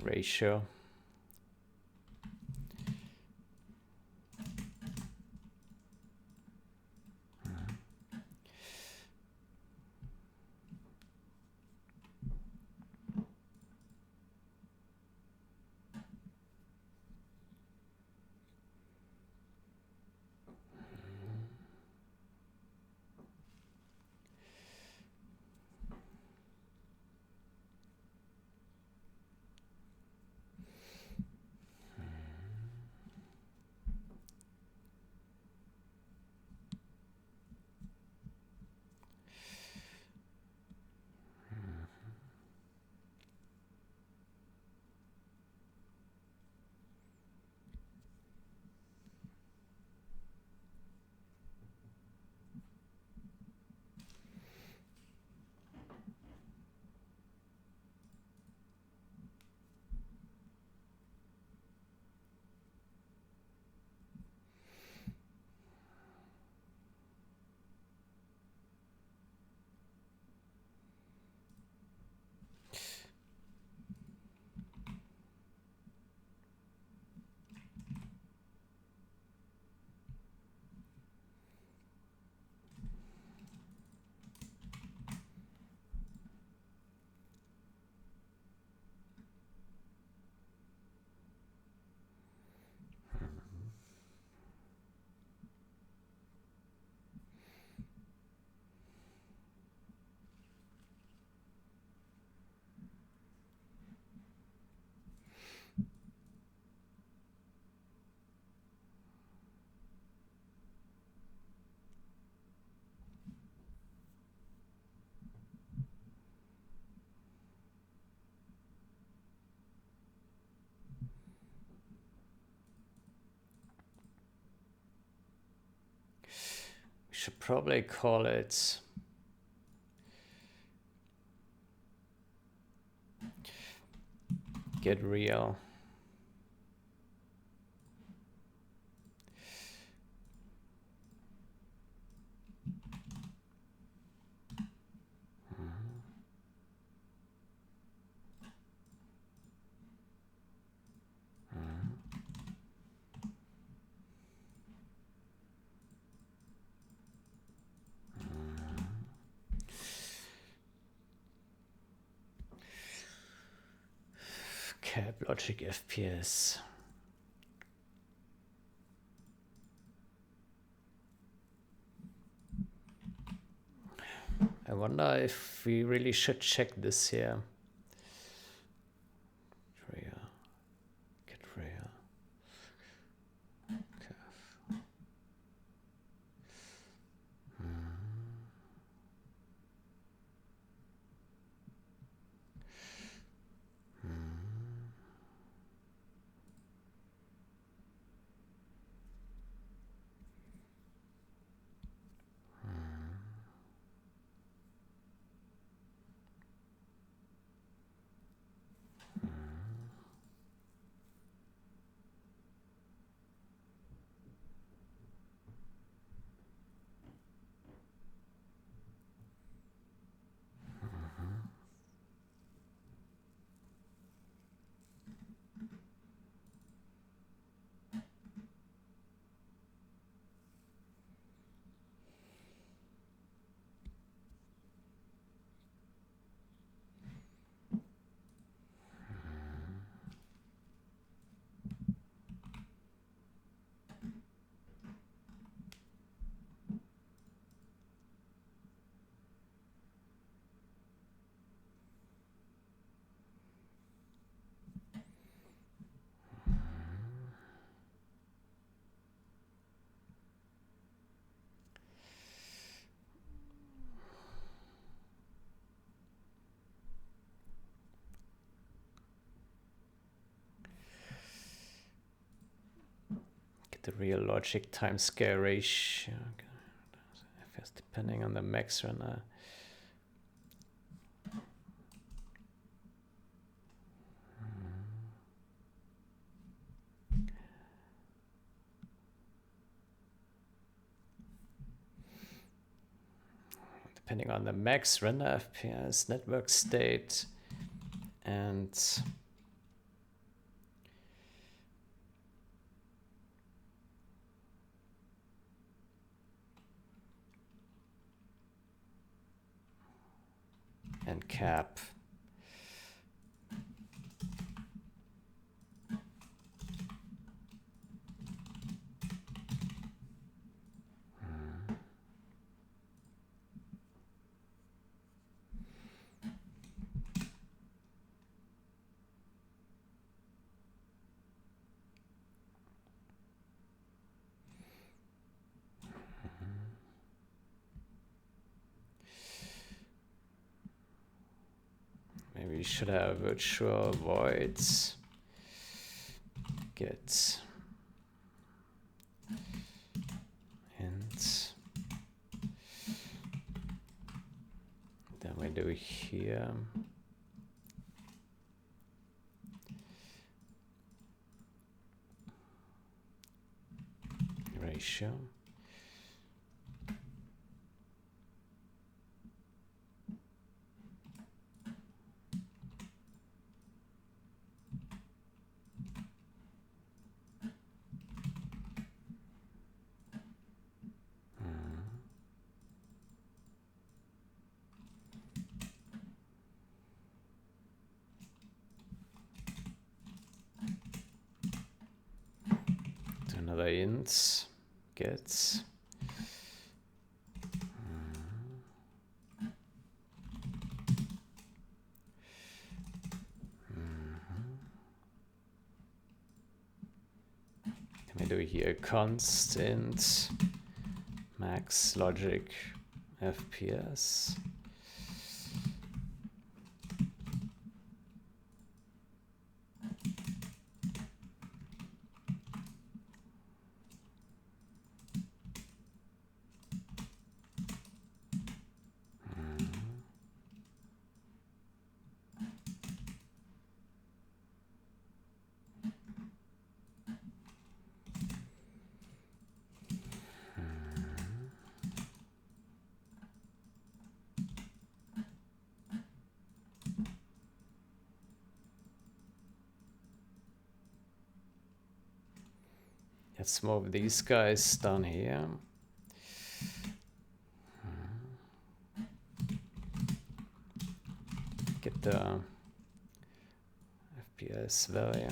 Ratio. should probably call it Get Real. Cap Logic FPS. I wonder if we really should check this here. Get real. The real logic timescale ratio, FPS depending on the max runner. Depending on the max render FPS, network state, and cap. Maybe we should have virtual voids get int. Then we do here ratio. Another int gets Can we do here constant max logic FPS. Let's move these guys down here. Get the FPS value.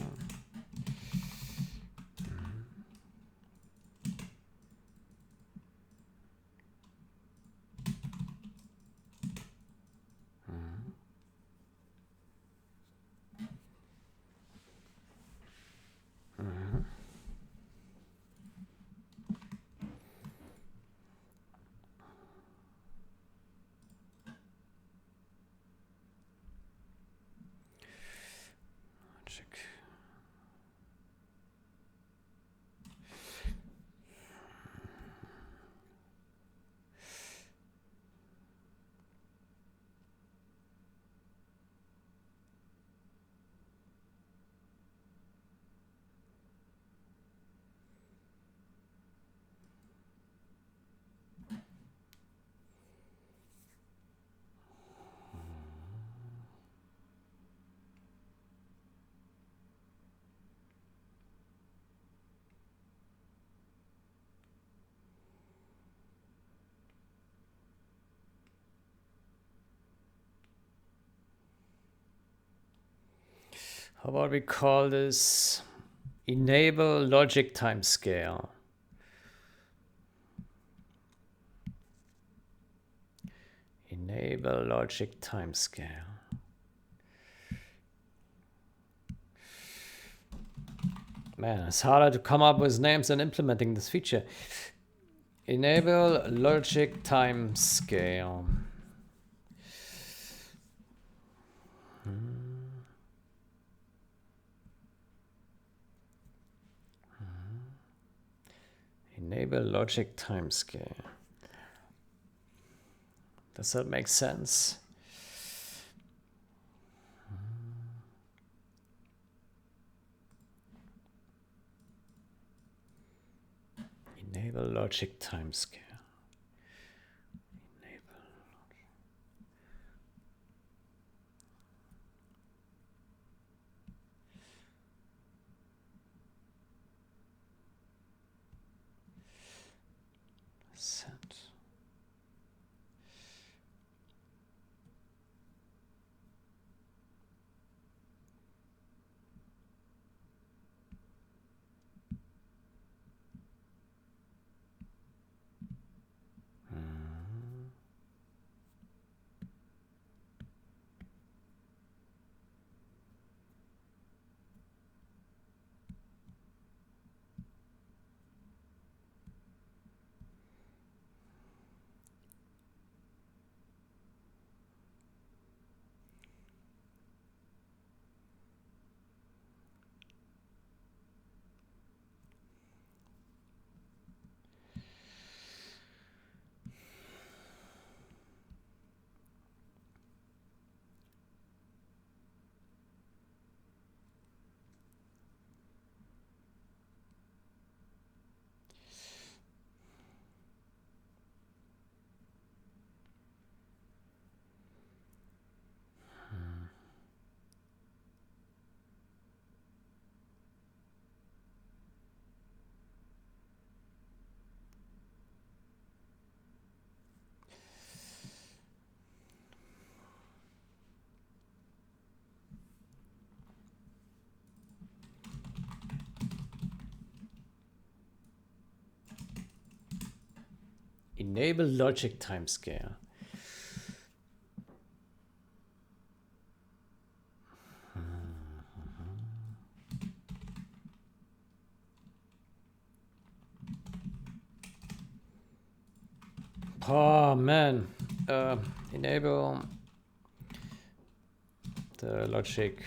Check. How about we call this enable logic timescale? Enable logic timescale. Man, it's harder to come up with names than implementing this feature. Enable logic timescale. Enable logic timescale. Does that make sense? Enable logic timescale. Enable logic. Set. Enable logic timescale. Oh man, enable the logic.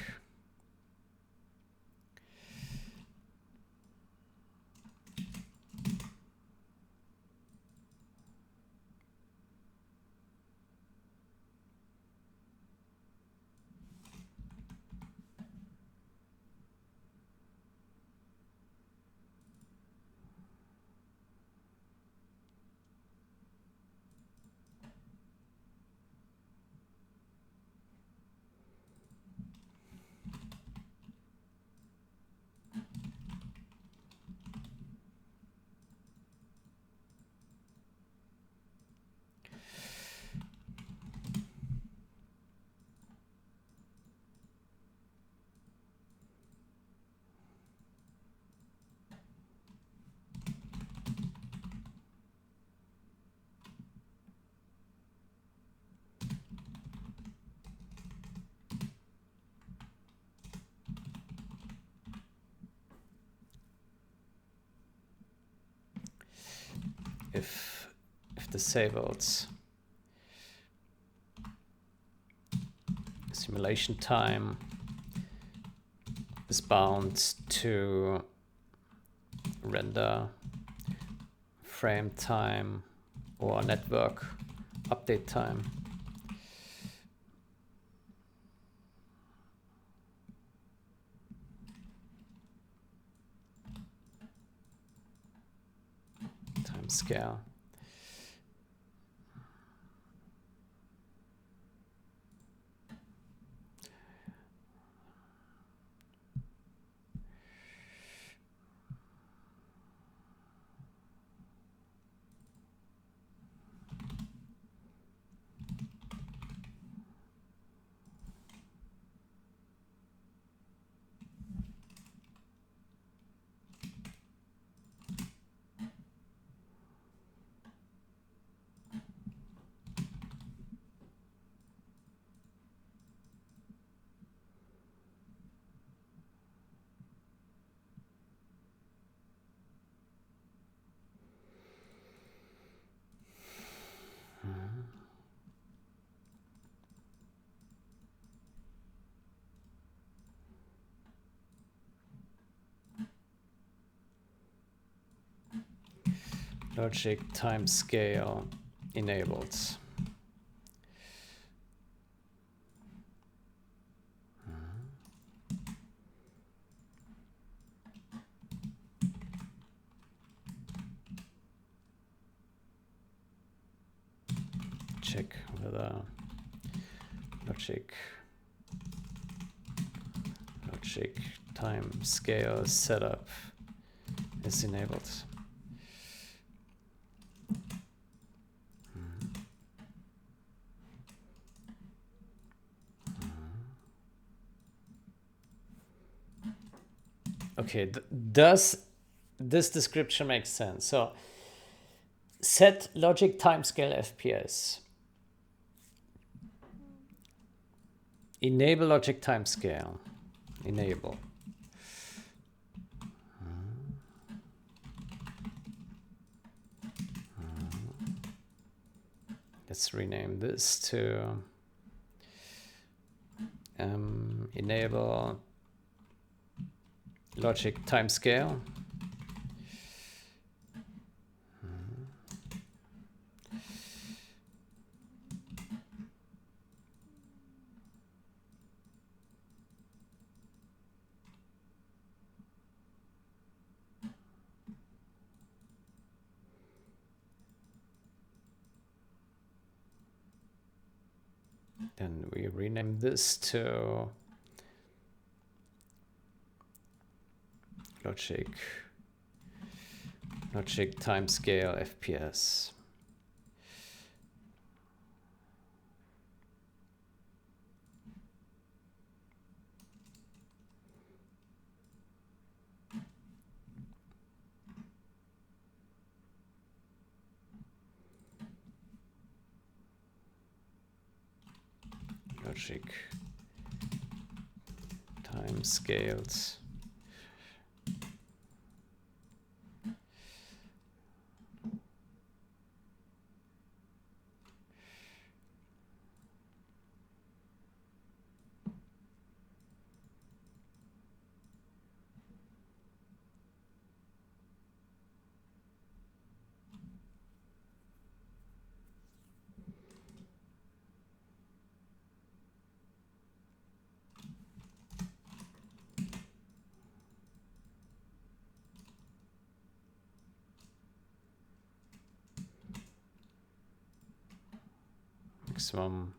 disabled. Simulation time is bound to render frame time or network update time. Time scale. Logic time scale enabled. Check whether logic time scale setup is enabled. Okay, does this description make sense? So set logic timescale FPS. Enable logic timescale. Enable. Let's rename this to enable logic timescale. Then we rename this to logic timescale FPS. Logic time scales. Maximum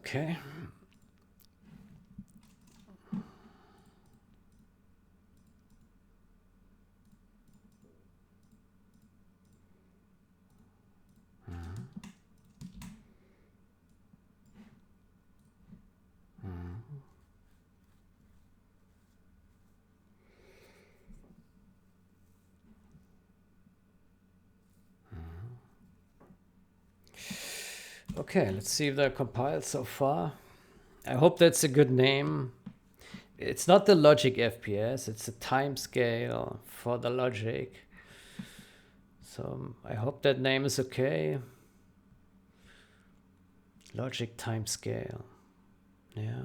okay. Okay, let's see if they're compiled so far. I hope that's a good name. It's not the logic FPS, it's a time scale for the logic. So I hope that name is okay. Logic time scale. Yeah.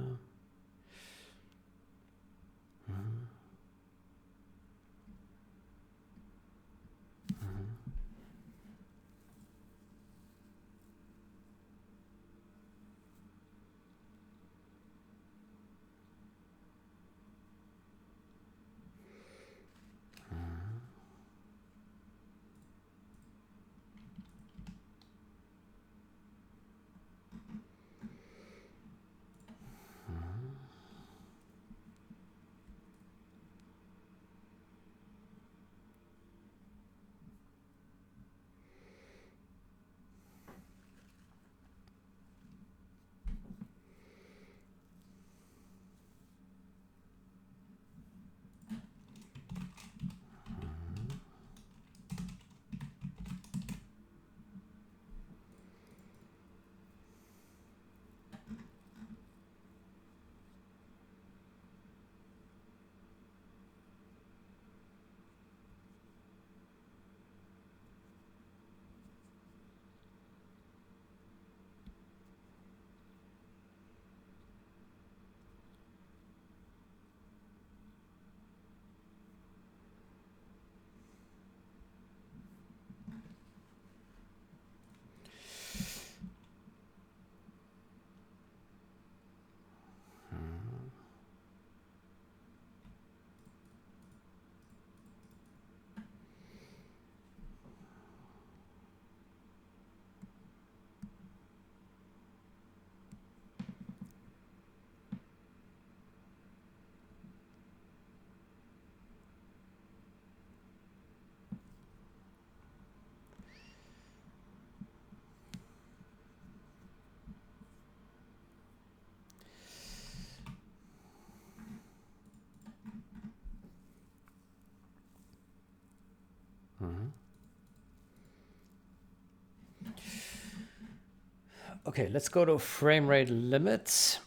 Okay, let's go to frame rate limits.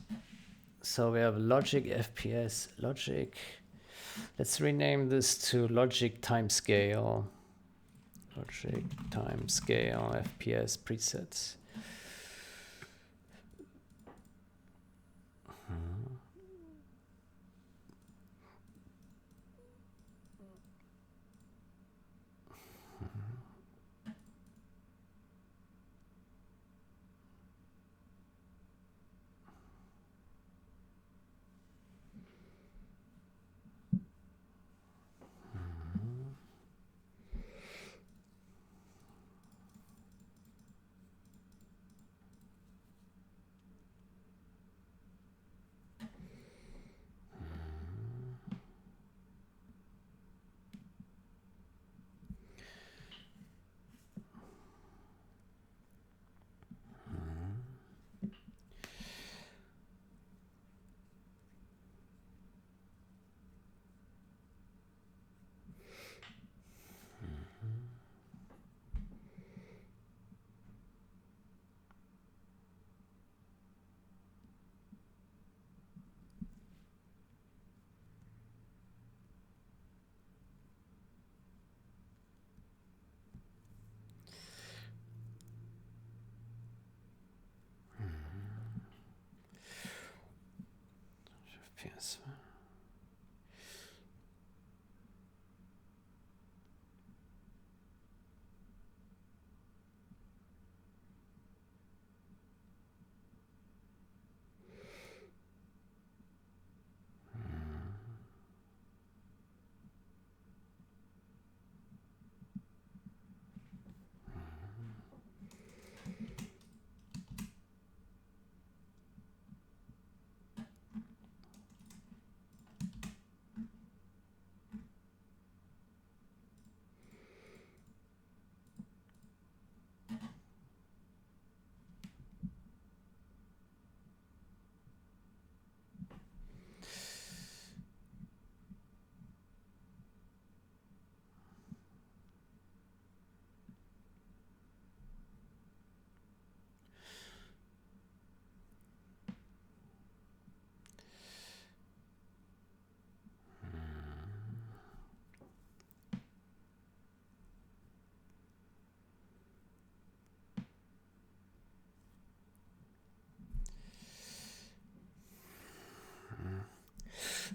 So we have logic FPS logic. Let's rename this to logic time scale. Logic time scale FPS presets.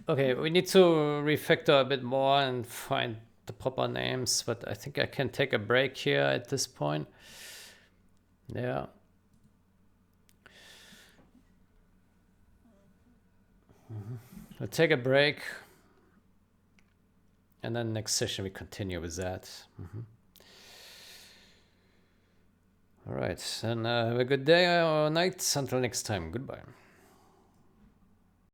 Okay, we need to refactor a bit more and find the proper names, but I think I can take a break here at this point. Yeah. We'll take a break, and then next session we continue with that. All right, and have a good day or night. Until next time, goodbye.